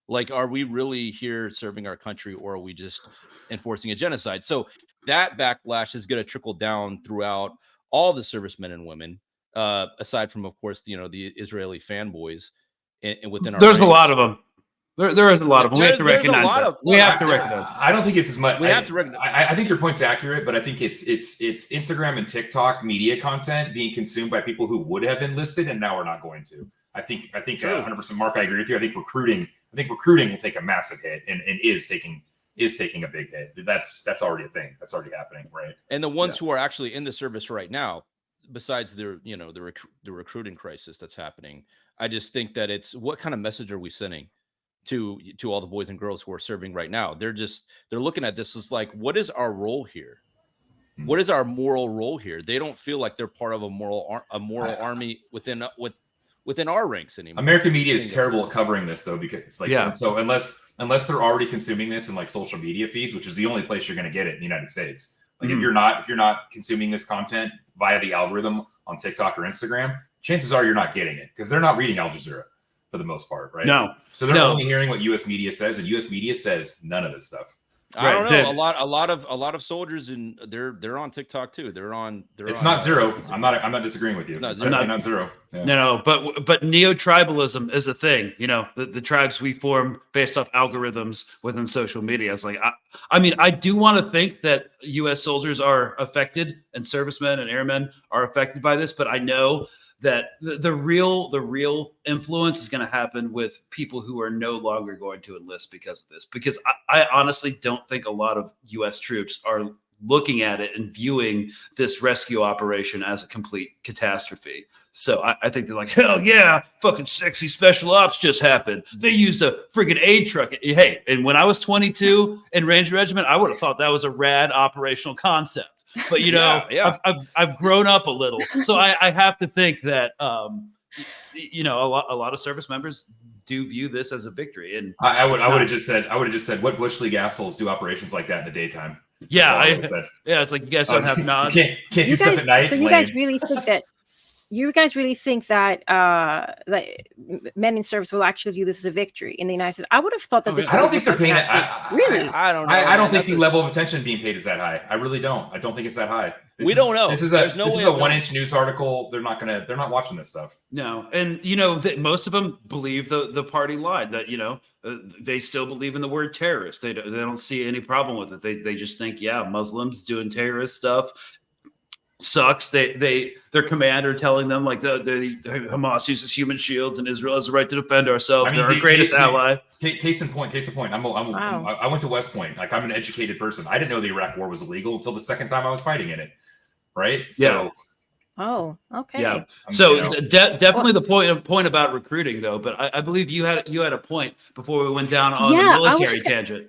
Like, are we really here serving our country, or are we just enforcing a genocide? So that backlash is going to trickle down throughout all the servicemen and women, aside from, of course, the Israeli fanboys and within our ranks. A lot of them. There is a lot of them. We have to recognize that. We have to recognize. I don't think it's as much. We have to recognize. I think your point's accurate, but I think it's Instagram and TikTok media content being consumed by people who would have enlisted and now are not going to. I think 100%, Mark, I agree with you. I think recruiting will take a massive hit and is taking is taking a big hit. That's already a thing. That's already happening, right? And the ones who are actually in the service right now, besides the recruiting crisis that's happening, I just think that it's what kind of message are we sending to all the boys and girls who are serving right now? They're looking at this as like, what is our role here? What is our moral role here? They don't feel like they're part of a moral army within our ranks anymore. American media is terrible at covering this, though, because so unless they're already consuming this in like social media feeds, which is the only place you're going to get it in the United States. Like if you're not consuming this content via the algorithm on TikTok or Instagram, chances are you're not getting it because they're not reading Al Jazeera for the most part, right? No. So they're only hearing what U.S. media says, and U.S. media says none of this stuff. I don't know. A lot of soldiers, and they're on TikTok too. It's not zero. I'm not disagreeing with you. It's definitely not zero. Yeah. No, but neo-tribalism is a thing. The tribes we form based off algorithms within social media. It's like I mean, I do want to think that U.S. soldiers are affected and servicemen and airmen are affected by this, but I know that the real influence is going to happen with people who are no longer going to enlist because of this. Because I honestly don't think a lot of U.S. troops are looking at it and viewing this rescue operation as a complete catastrophe. So I think they're like, hell yeah, fucking sexy special ops just happened. They used a friggin' aid truck. Hey, and when I was 22 in Ranger Regiment, I would have thought that was a rad operational concept. But I've grown up a little, so I have to think that a lot of service members do view this as a victory. And I would have just said what Bush League assholes do operations like that in the daytime. Yeah, it's like you guys don't have nods. Can't do stuff at night. So you guys really think that? You guys really think that men in service will actually view this as a victory in the United States? I would have thought that this. I don't think they're paying it. Really? I don't know. I don't think the level of attention being paid is that high. I really don't. I don't think it's that high. We don't know. This is a 1-inch news article. They're not watching this stuff. No, and that most of them believe the party line that they still believe in the word terrorist. They don't see any problem with it. They just think Muslims doing terrorist stuff sucks. Their commander telling them like the Hamas uses human shields and Israel has the right to defend ourselves. They're our greatest ally. Case in point. I went to West Point. Like I'm an educated person. I didn't know the Iraq War was illegal until the second time I was fighting in it. Right. So. Oh, okay. Yeah. So definitely the point about recruiting though, but I believe you had a point before we went down on the military tangent.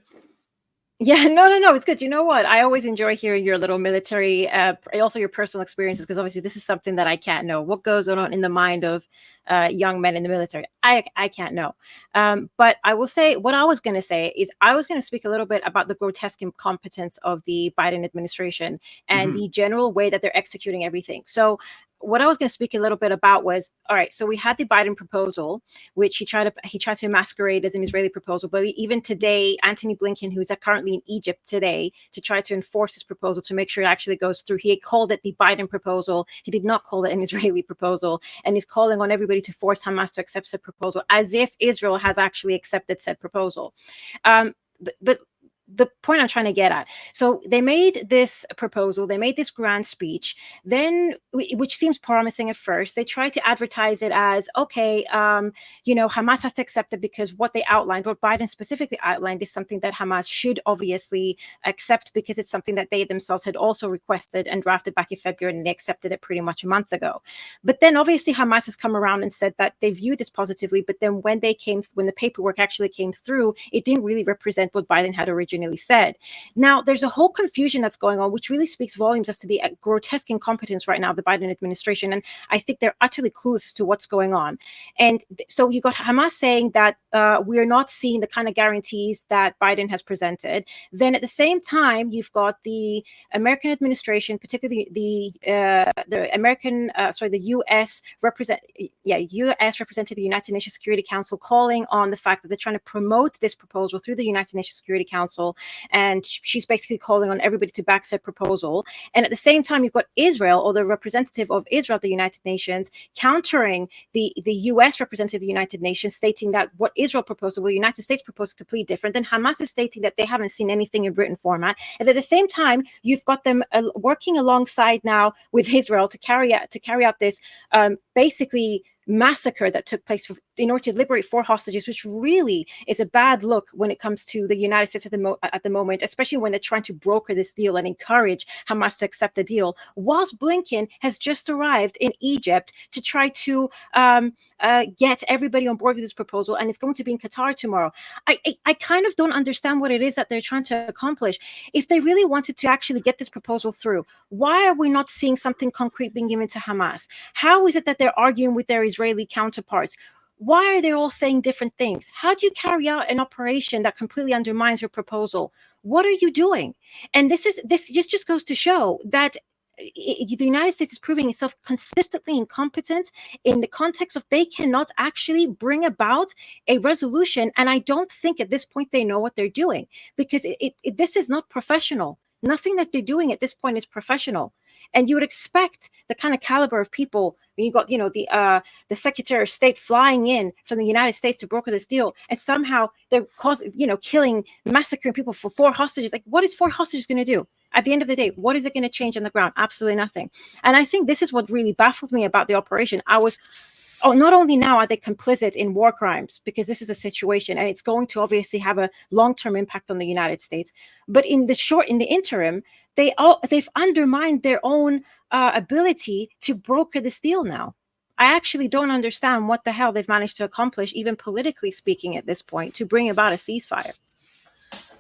Yeah, no, it's good. You know what? I always enjoy hearing your little military, also your personal experiences, because obviously this is something that I can't know. What goes on in the mind of young men in the military? I can't know. But I will say what I was going to say is I was going to speak a little bit about the grotesque incompetence of the Biden administration and the general way that they're executing everything. So what I was going to speak a little bit about was, all right, so we had the Biden proposal, which he tried to masquerade as an Israeli proposal. But even today, Antony Blinken, who's currently in Egypt today, to try to enforce his proposal to make sure it actually goes through, he called it the Biden proposal. He did not call it an Israeli proposal. And he's calling on everybody to force Hamas to accept said proposal, as if Israel has actually accepted said proposal. But the point I'm trying to get at. So they made this proposal, they made this grand speech, then, which seems promising at first. They tried to advertise it as, okay, Hamas has to accept it because what Biden specifically outlined is something that Hamas should obviously accept because it's something that they themselves had also requested and drafted back in February, and they accepted it pretty much a month ago. But then obviously Hamas has come around and said that they viewed this positively, but then when the paperwork actually came through, it didn't really represent what Biden had originally said. Now, there's a whole confusion that's going on, which really speaks volumes as to the grotesque incompetence right now of the Biden administration. And I think they're utterly clueless as to what's going on. And so you got Hamas saying that we are not seeing the kind of guarantees that Biden has presented. Then at the same time, you've got the American administration, particularly the U.S. U.S. representative of the United Nations Security Council, calling on the fact that they're trying to promote this proposal through the United Nations Security Council, and she's basically calling on everybody to back said proposal. And at the same time, you've got Israel, or the representative of Israel at the United Nations, countering the U.S. representative of the United Nations, stating that what Israel proposed, the United States proposed, completely different. Then Hamas is stating that they haven't seen anything in written format. And at the same time, you've got them working alongside now with Israel to carry out this basically massacre that took place in order to liberate 4 hostages, which really is a bad look when it comes to the United States at the moment, especially when they're trying to broker this deal and encourage Hamas to accept the deal, whilst Blinken has just arrived in Egypt to try to get everybody on board with this proposal, and it's going to be in Qatar tomorrow. I kind of don't understand what it is that they're trying to accomplish. If they really wanted to actually get this proposal through, why are we not seeing something concrete being given to Hamas? How is it that they're arguing with their Israeli counterparts? Why are they all saying different things? How do you carry out an operation that completely undermines your proposal? What are you doing? And this just goes to show that the United States is proving itself consistently incompetent in the context of they cannot actually bring about a resolution. And I don't think at this point they know what they're doing, because this is not professional. Nothing that they're doing at this point is professional. And you would expect the kind of caliber of people. You got, the Secretary of State flying in from the United States to broker this deal, and somehow they're killing, massacring people for 4 hostages. Like, what is 4 hostages going to do? At the end of the day, what is it going to change on the ground? Absolutely nothing. And I think this is what really baffled me about the operation. Not only now are they complicit in war crimes, because this is a situation and it's going to obviously have a long-term impact on the United States, but in the interim, they've undermined their own ability to broker this deal now. I actually don't understand what the hell they've managed to accomplish, even politically speaking, at this point, to bring about a ceasefire.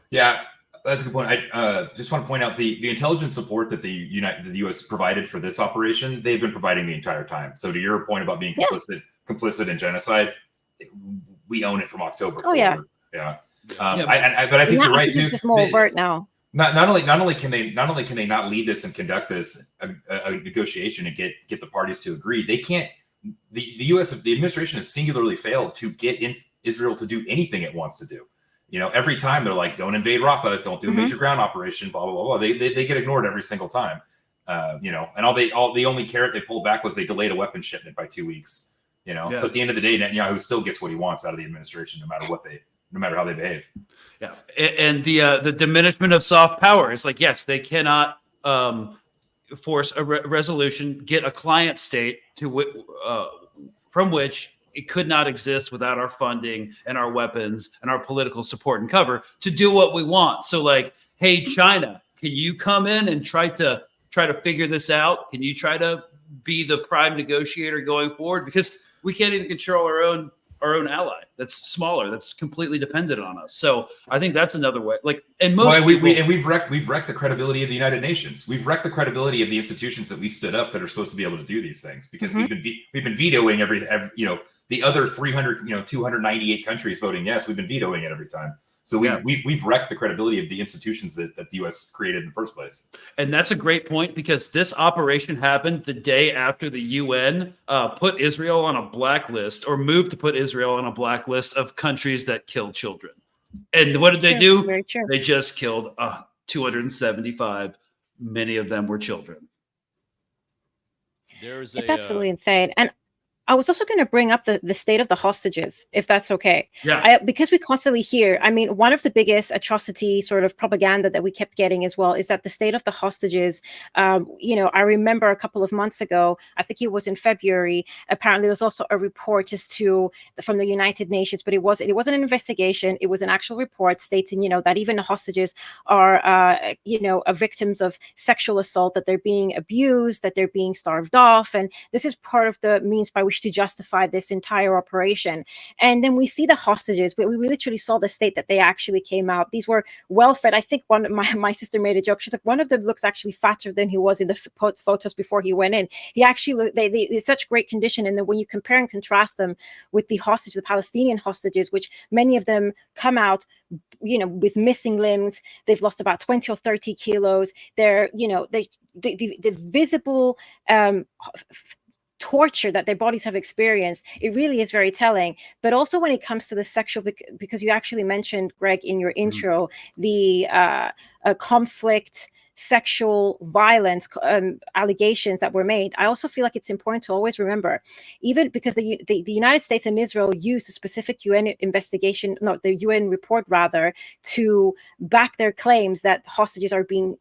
Yeah, that's a good point. I just want to point out the intelligence support that the U.S. provided for this operation, they've been providing the entire time. So to your point about being complicit in genocide, we own it from October forward. Yeah. But I think you're right too. It's just more overt now. Not only can they not lead this and conduct this a negotiation and get the parties to agree, they can't. The U.S. the administration has singularly failed to get Israel to do anything it wants to do. Every time they're like, don't invade Rafah, don't do a major ground operation, blah, blah, blah, blah. They get ignored every single time. And the only carrot they pulled back was they delayed a weapons shipment by 2 weeks. So at the end of the day, Netanyahu still gets what he wants out of the administration, no matter how they behave. Yeah. And the diminishment of soft power is like, yes, they cannot force a resolution, get a client state from which it could not exist without our funding and our weapons and our political support and cover to do what we want. So like, hey, China, can you come in and try to figure this out? Can you try to be the prime negotiator going forward? Because we can't even control our own ally that's smaller, that's completely dependent on us. So I think that's another way. Like, and we've wrecked the credibility of the United Nations. We've wrecked the credibility of the institutions that we stood up that are supposed to be able to do these things, because we've been vetoing every the other 298 countries voting yes. We've been vetoing it every time. So we've wrecked the credibility of the institutions that the U.S. created in the first place. And that's a great point, because this operation happened the day after the UN put Israel on a blacklist, or moved to put Israel on a blacklist of countries that kill children. And what did they do? Very true. They just killed 275. Many of them were children. It's absolutely insane. And I was also going to bring up the state of the hostages, if that's okay. Yeah. Because we constantly hear, one of the biggest atrocity sort of propaganda that we kept getting as well is that the state of the hostages, I remember a couple of months ago, I think it was in February, apparently there was also a report from the United Nations, but it wasn't an investigation. It was an actual report stating, that even the hostages are, victims of sexual assault, that they're being abused, that they're being starved off. And this is part of the means by which to justify this entire operation. And then we see the hostages, but we literally saw the state that they actually came out. These were well fed. I think my sister made a joke. She's like, one of them looks actually fatter than he was in the photos before he went in. He actually it's such great condition. And then when you compare and contrast them with the Palestinian hostages, which many of them come out, with missing limbs, they've lost about 20 or 30 kilos. They're, the visible torture that their bodies have experienced, it really is very telling. But also when it comes to the sexual, because you actually mentioned, Greg, in your intro, the conflict sexual violence allegations that were made, I also feel like it's important to always remember, even because the United States and Israel used a specific UN investigation, not the UN report rather, to back their claims that hostages are being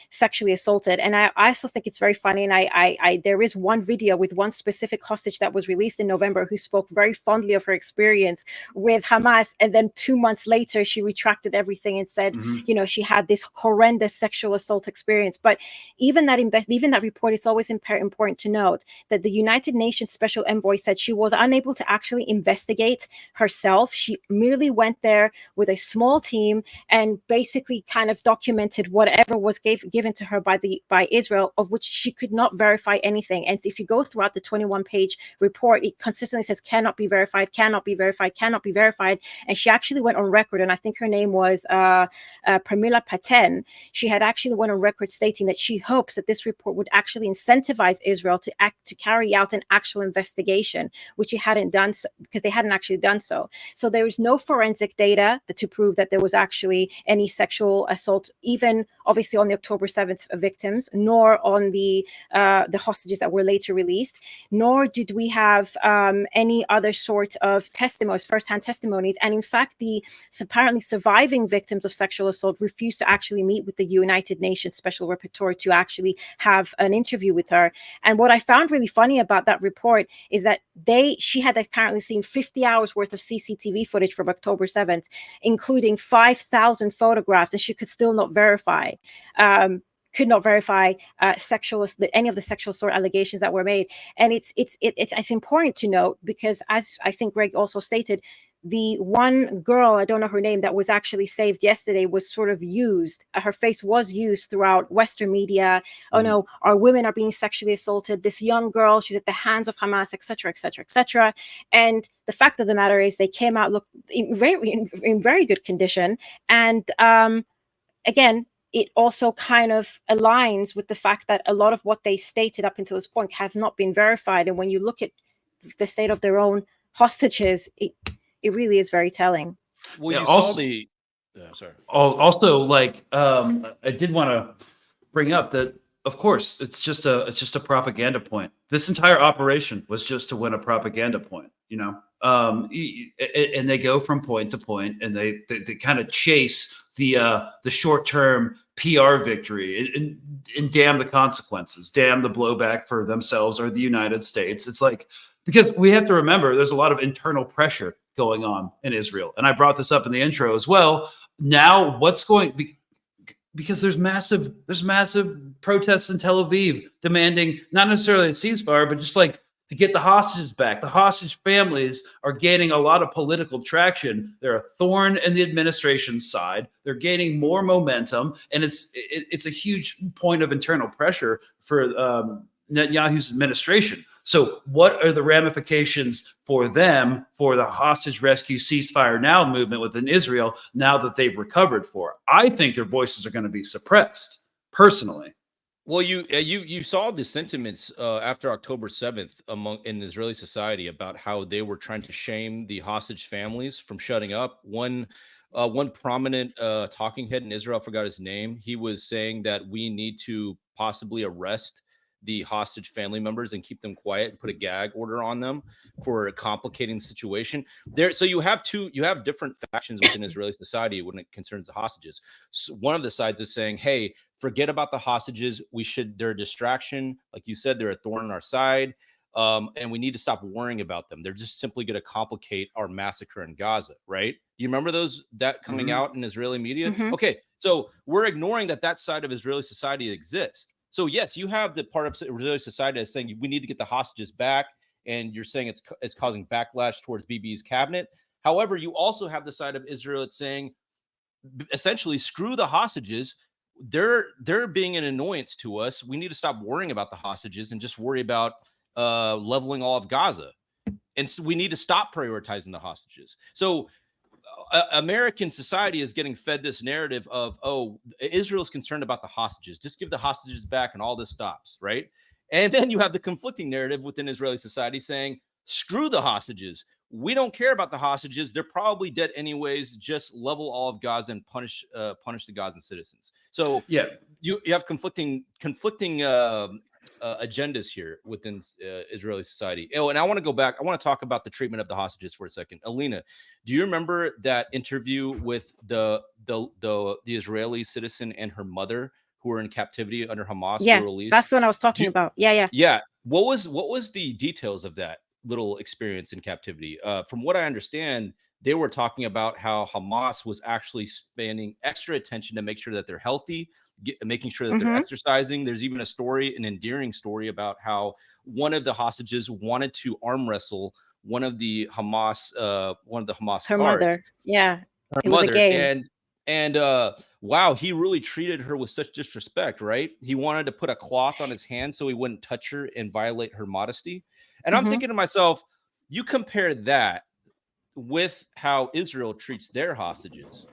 sexually assaulted. And I also think it's very funny. And I there is one video with one specific hostage that was released in November who spoke very fondly of her experience with Hamas. And then 2 months later, she retracted everything and said, you know, she had this horrendous sexual assault experience. But even that report, it's always important to note that the United Nations Special Envoy said she was unable to actually investigate herself. She merely went there with a small team and basically kind of documented whatever was given to her by Israel, of which she could not verify anything. And if you go throughout the 21-page report, it consistently says cannot be verified, cannot be verified, cannot be verified. And she actually went on record, and I think her name was Pramila Paten. She had actually went on record stating that she hopes that this report would actually incentivize Israel to carry out an actual investigation, which it hadn't done so, because they hadn't actually done so. So there is no forensic data to prove that there was actually any sexual assault, even obviously on the October 7th victims, nor on the hostages that were later released, nor did we have any other sort of testimonies, firsthand testimonies. And in fact, the apparently surviving victims of sexual assault refused to actually meet with the United Nations Special Rapporteur to actually have an interview with her. And what I found really funny about that report is that she had apparently seen 50 hours worth of CCTV footage from October 7th, including 5,000 photographs, and she could still not verify. Could not verify any of the sexual assault allegations that were made. And it's important to note, because as I think Greg also stated, the one girl, I don't know her name, that was actually saved yesterday was sort of used. Her face was used throughout Western media. Oh no, our women are being sexually assaulted. This young girl, she's at the hands of Hamas, etc., etc., etc. And the fact of the matter is, they came out in very good condition. And again, it also kind of aligns with the fact that a lot of what they stated up until this point have not been verified. And when you look at the state of their own hostages, it really is very telling. Well, Yeah, you also- saw the. Sorry. Also, like, I did want to bring up that, of course, it's just a propaganda point. This entire operation was just to win a propaganda point, you know. And they go from point to point, and they kind of chase the short-term PR victory and damn the consequences, damn the blowback for themselves or the United States. It's like, because we have to remember there's a lot of internal pressure going on in Israel. And I brought this up in the intro as well. Now because there's massive protests in Tel Aviv demanding not necessarily a ceasefire, but just like to get the hostages back. The hostage families are gaining a lot of political traction. They're a thorn in the administration's side. They're gaining more momentum, and it's a huge point of internal pressure for Netanyahu's administration. So what are the ramifications for them, for the hostage rescue ceasefire now movement within Israel, now that they've recovered for it? I think their voices are going to be suppressed, personally. Well, you saw the sentiments after October 7th in Israeli society about how they were trying to shame the hostage families from shutting up. One prominent talking head in Israel, I forgot his name, he was saying that we need to possibly arrest the hostage family members and keep them quiet and put a gag order on them for complicating the situation there. So you have different factions within Israeli society when it concerns the hostages. So one of the sides is saying, hey, forget about the hostages. They're a distraction. Like you said, they're a thorn in our side. And we need to stop worrying about them. They're just simply going to complicate our massacre in Gaza, right? You remember that coming out in Israeli media? Okay, so we're ignoring that side of Israeli society exists. So yes, you have the part of Israeli society that's saying we need to get the hostages back, and you're saying it's causing backlash towards Bibi's cabinet. However, you also have the side of Israel that's saying essentially screw the hostages. They're being an annoyance to us. We need to stop worrying about the hostages and just worry about leveling all of Gaza. And so we need to stop prioritizing the hostages. So American society is getting fed this narrative of, oh, Israel's concerned about the hostages. Just give the hostages back and all this stops, right? And then you have the conflicting narrative within Israeli society saying, screw the hostages. we don't care about the hostages. They're probably dead anyways. Just level all of Gaza and punish the Gazan citizens. So Yeah. you have conflicting agendas here within Israeli society. Oh, and I want to go back. I want to talk about the treatment of the hostages for a second. Alina, do you remember that interview with the Israeli citizen and her mother who were in captivity under Hamas? Yeah, were released? that's what I was talking about. Yeah. Yeah. What was the details of that little experience in captivity? From what I understand, they were talking about how Hamas was actually spending extra attention to make sure that they're healthy, making sure that they're exercising. There's even a story, an endearing story about how one of the hostages wanted to arm wrestle one of the Hamas Her guards, mother. Yeah. her It was a mother, game. and wow, he really treated her with such disrespect, right? He wanted to put a cloth on his hand so he wouldn't touch her and violate her modesty. And I'm thinking to myself, you compare that with how Israel treats their hostages.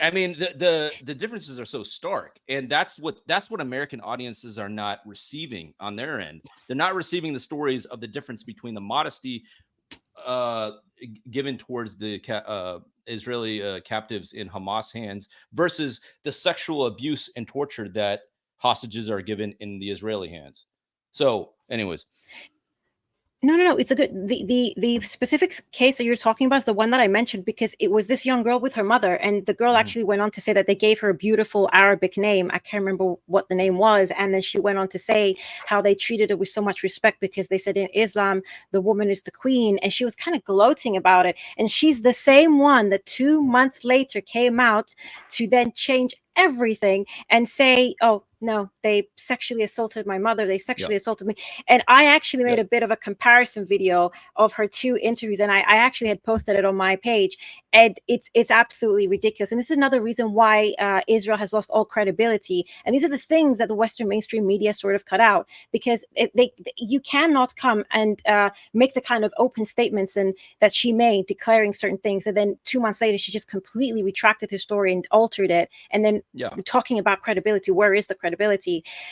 I mean, the differences are so stark, and that's what American audiences are not receiving on their end. They're not receiving the stories of the difference between the modesty given towards the Israeli captives in Hamas hands versus the sexual abuse and torture that hostages are given in the Israeli hands. So, anyways. No. It's a good the specific case that you're talking about is the one that I mentioned, because it was this young girl with her mother, and the girl actually went on to say that they gave her a beautiful Arabic name. I can't remember what the name was, and then she went on to say how they treated her with so much respect because they said in Islam the woman is the queen, and she was kind of gloating about it. And she's the same one that 2 months later came out to then change everything and say, oh no, they sexually assaulted my mother, they sexually assaulted me. And I actually made a bit of a comparison video of her two interviews, and I actually had posted it on my page, and it's absolutely ridiculous. And this is another reason why Israel has lost all credibility, and these are the things that the Western mainstream media sort of cut out, because you cannot come and make the kind of open statements and that she made declaring certain things, and then 2 months later she just completely retracted her story and altered it, and then talking about credibility. Where is the credibility?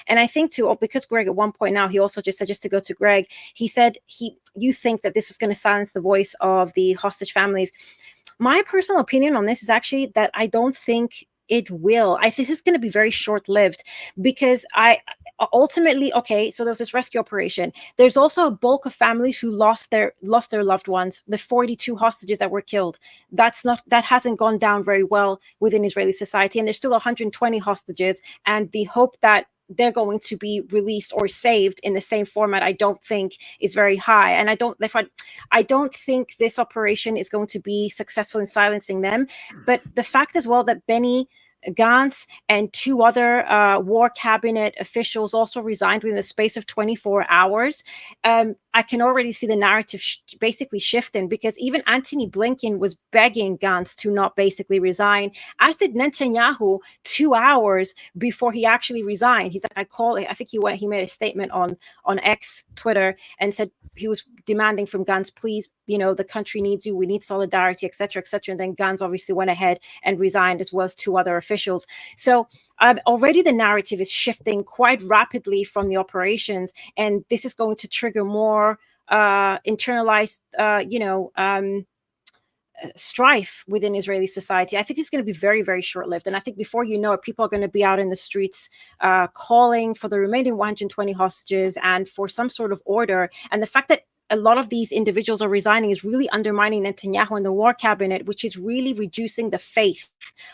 And I think too, because Greg at one point now, he also just said, just to go to Greg, he said you think that this is going to silence the voice of the hostage families. My personal opinion on this is actually that I don't think it will. I think this is going to be very short-lived, because ultimately, okay, so there's this rescue operation. There's also a bulk of families who lost their loved ones. The 42 hostages that were killed, that hasn't gone down very well within Israeli society, and there's still 120 hostages, and the hope that they're going to be released or saved in the same format, I don't think is very high. And I don't think this operation is going to be successful in silencing them. But the fact as well that Benny Gantz and two other war cabinet officials also resigned within the space of 24 hours. I can already see the narrative basically shifting, because even Antony Blinken was begging Gantz to not basically resign, as did Netanyahu 2 hours before he actually resigned. He's like, I think he made a statement on X, Twitter, and said he was demanding from Gantz, please, the country needs you, we need solidarity, etc., etc. And then Gantz obviously went ahead and resigned, as well as two other officials. So already the narrative is shifting quite rapidly from the operations, and this is going to trigger more internalized, strife within Israeli society. I think it's going to be very, very short-lived. And I think before you know it, people are going to be out in the streets calling for the remaining 120 hostages and for some sort of order. And the fact that a lot of these individuals are resigning is really undermining Netanyahu and the war cabinet, which is really reducing the faith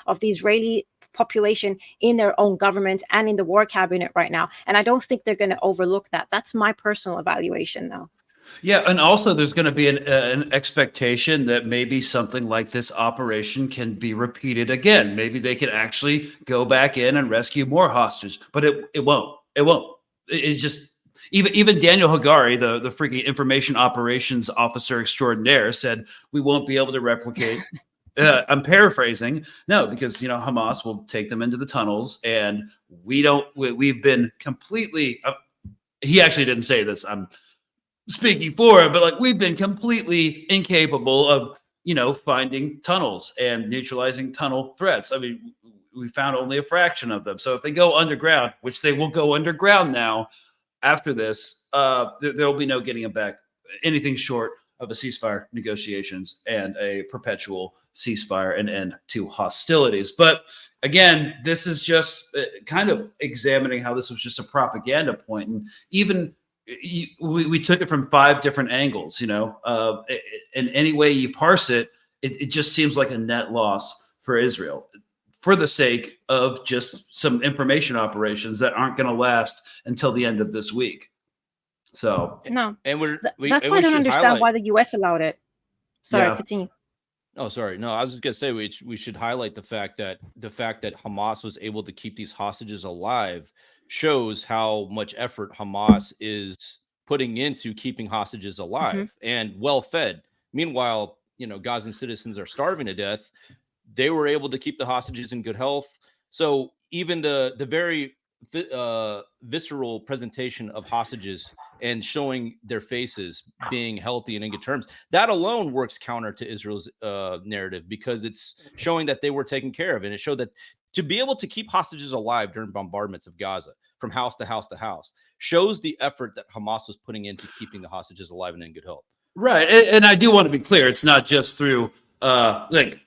of the Israeli population in their own government and in the war cabinet right now. And I don't think they're going to overlook that. That's my personal evaluation, though. Yeah, and also there's going to be an expectation that maybe something like this operation can be repeated again. Maybe they can actually go back in and rescue more hostages, but it won't. It won't. It's just even Daniel Hagari, the freaking information operations officer extraordinaire, said we won't be able to replicate. I'm paraphrasing. No, because Hamas will take them into the tunnels, and we've been completely. He actually didn't say this. I'm speaking for it, but we've been completely incapable of finding tunnels and neutralizing tunnel threats. I mean, we found only a fraction of them. So if they go underground, which they will go underground now after this, there will be no getting them back, anything short of a ceasefire negotiations and a perpetual ceasefire and end to hostilities. But again, this is just kind of examining how this was just a propaganda point. And even we took it from 5 different angles, in any way you parse it, it just seems like a net loss for Israel for the sake of just some information operations that aren't going to last until the end of this week. So No, and that's why I don't understand why the U.S. allowed it. Sorry, continue. Oh, sorry. No, I was just gonna say we should highlight the fact that Hamas was able to keep these hostages alive shows how much effort Hamas is putting into keeping hostages alive and well fed. Meanwhile, Gazan citizens are starving to death. They were able to keep the hostages in good health. So even the very visceral presentation of hostages and showing their faces being healthy and in good terms, that alone works counter to Israel's narrative, because it's showing that they were taken care of. And it showed that to be able to keep hostages alive during bombardments of Gaza from house to house to house shows the effort that Hamas was putting into keeping the hostages alive and in good health. Right. And I do want to be clear. It's not just through like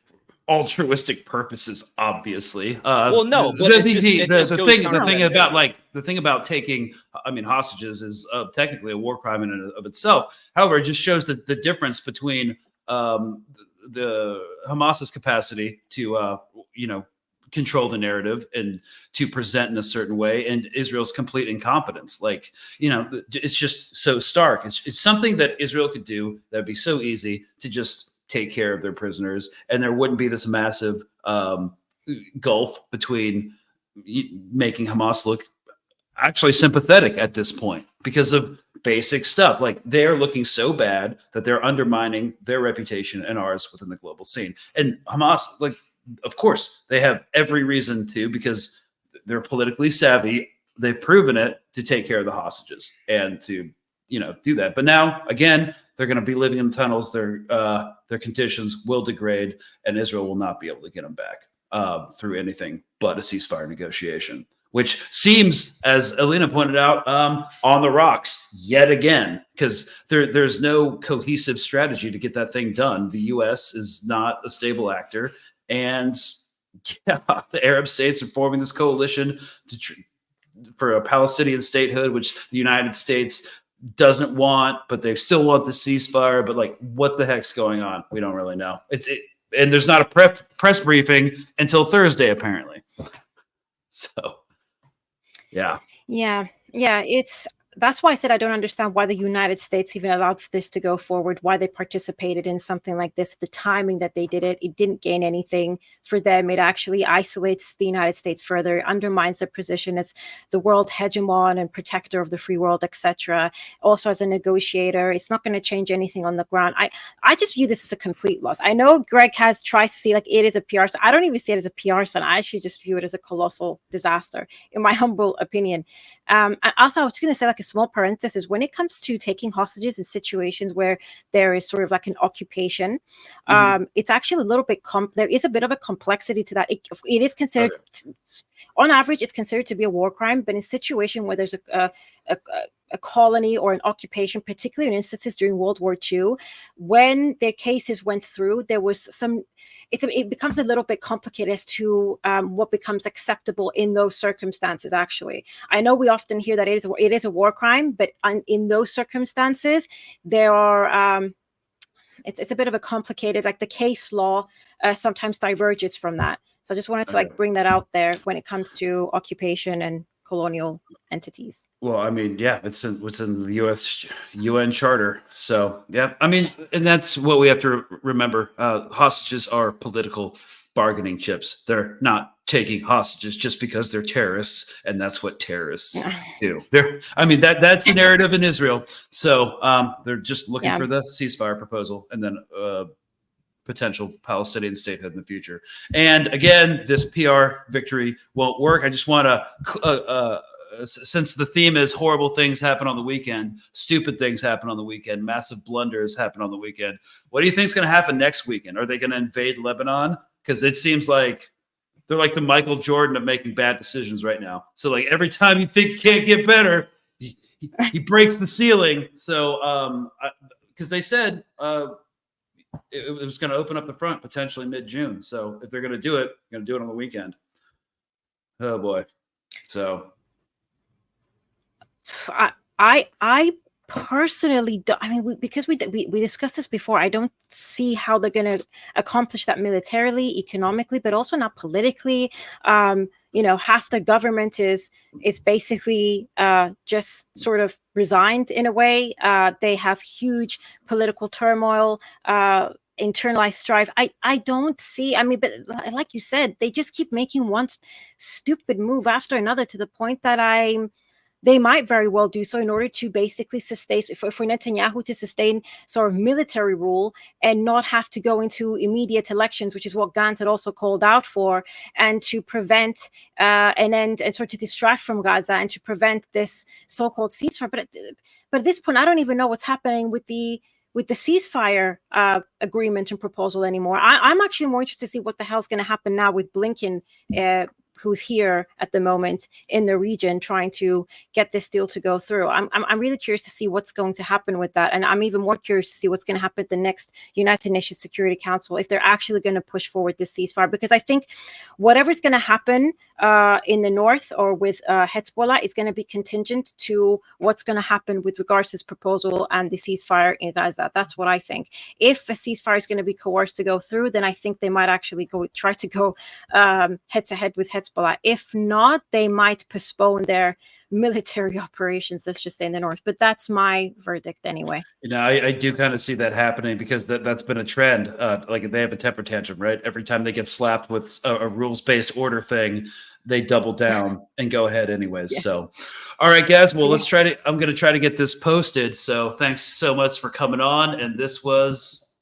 altruistic purposes, obviously. Well, no, but the thing about taking, hostages is technically a war crime in and of itself. However, it just shows that the difference between the Hamas's capacity to, control the narrative and to present in a certain way, and Israel's complete incompetence. It's just so stark. It's something that Israel could do that would be so easy to just take care of their prisoners, and there wouldn't be this massive gulf between making Hamas look actually sympathetic at this point because of basic stuff. Like, they're looking so bad that they're undermining their reputation and ours within the global scene. And Hamas, of course, they have every reason to, because they're politically savvy. They've proven it to take care of the hostages and to do that. But now, again, they're going to be living in tunnels. Their conditions will degrade, and Israel will not be able to get them back through anything but a ceasefire negotiation, which seems, as Alina pointed out, on the rocks yet again, because there's no cohesive strategy to get that thing done. The U.S. is not a stable actor, and the Arab states are forming this coalition for a Palestinian statehood, which the United States doesn't want, but they still want the ceasefire. But what the heck's going on? We don't really know. And there's not a press briefing until Thursday, apparently. So, yeah. That's why I said I don't understand why the United States even allowed this to go forward, why they participated in something like this. The timing that they did it didn't gain anything for them. It actually isolates the United States further, undermines their position as the world hegemon and protector of the free world, etc. Also, as a negotiator, it's not going to change anything on the ground. I just view this as a complete loss. I know Greg tries to see it is a PR. I don't even see it as a PR stunt. I actually just view it as a colossal disaster, in my humble opinion. And also, I was going to say, a small parenthesis, when it comes to taking hostages in situations where there is sort of an occupation, it's actually a little bit there is a bit of a complexity to that. It is considered, on average, it's considered to be a war crime, but in a situation where there's a colony or an occupation, particularly in instances during World War II, when their cases went through, there was it becomes a little bit complicated as to what becomes acceptable in those circumstances. Actually, I know we often hear that it is a war crime, but in those circumstances, there are it's a bit of a complicated, the case law sometimes diverges from that. So I just wanted to bring that out there when it comes to occupation and colonial entities. Well, it's in the U.S. UN Charter. So, and that's what we have to remember. Hostages are political bargaining chips. They're not taking hostages just because they're terrorists, and that's what terrorists do. That's the narrative in Israel. So they're just looking for the ceasefire proposal and then potential Palestinian statehood in the future. And again, this PR victory won't work. I just want to, since the theme is horrible things happen on the weekend, stupid things happen on the weekend, massive blunders happen on the weekend. What do you think is going to happen next weekend? Are they going to invade Lebanon? Because it seems like they're like the Michael Jordan of making bad decisions right now. So every time you think it can't get better, he breaks the ceiling. So, because they said it was going to open up the front potentially mid-June. So if they're going to do it, they're going to do it on the weekend. Oh boy. So I personally don't. I mean, because we discussed this before. I don't see how they're going to accomplish that militarily, economically, but also not politically. Half the government is basically just sort of resigned in a way. They have huge political turmoil. Internalized strife. I don't see. I mean, but like you said, they just keep making one stupid move after another to the point that they might very well do so in order to basically sustain, for Netanyahu to sustain sort of military rule and not have to go into immediate elections, which is what Gantz had also called out for, and to prevent an end and sort of distract from Gaza and to prevent this so-called ceasefire. But at this point, I don't even know what's happening with the ceasefire agreement and proposal anymore. I'm actually more interested to see what the hell's going to happen now with Blinken, who's here at the moment in the region trying to get this deal to go through. I'm really curious to see what's going to happen with that. And I'm even more curious to see what's going to happen at the next United Nations Security Council, if they're actually going to push forward this ceasefire. Because I think whatever's going to happen in the north or with Hezbollah is going to be contingent to what's going to happen with regards to this proposal and the ceasefire in Gaza. That's what I think. If a ceasefire is going to be coerced to go through, then I think they might actually try to go head to head with Hezbollah. If not, they might postpone their military operations, let's just say, in the north. But that's my verdict anyway. I do kind of see that happening because that's been a trend. Like they have a temper tantrum, right? Every time they get slapped with a rules-based order thing, they double down and go ahead anyways. Yeah. So, all right, guys. Well, I'm going to try to get this posted. So thanks so much for coming on. And this was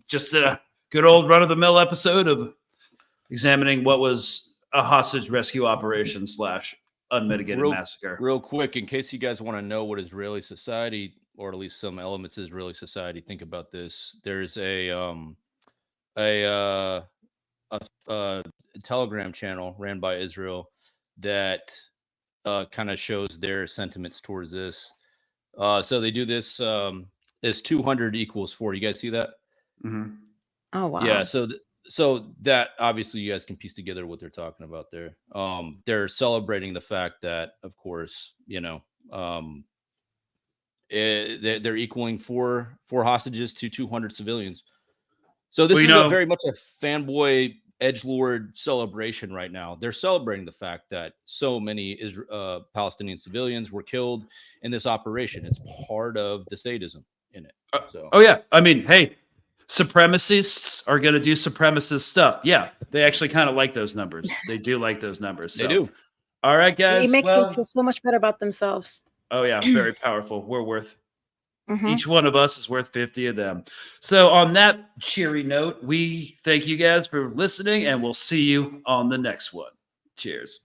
just a good old run-of-the-mill episode of examining what was a hostage rescue operation / unmitigated massacre. Real quick, in case you guys want to know what Israeli society, or at least some elements of Israeli society, think about this. There's a Telegram channel ran by Israel that kind of shows their sentiments towards this. So they do this as 200 equals 4. You guys see that? Mm-hmm. Oh, wow. Yeah. So that obviously you guys can piece together what they're talking about there. They're celebrating the fact that, of course, they're equaling four hostages to 200 civilians. So this is very much a fanboy edgelord celebration right now. They're celebrating the fact that so many Palestinian civilians were killed in this operation. It's part of the statism in it. So. Oh yeah, I mean, hey. Supremacists are going to do supremacist stuff. Yeah, they actually kind of like those numbers. They do like those numbers. They do. All right, guys. It makes them feel so much better about themselves. Oh, yeah. Very powerful. We're worth, each one of us is worth 50 of them. So on that cheery note, we thank you guys for listening, and we'll see you on the next one. Cheers.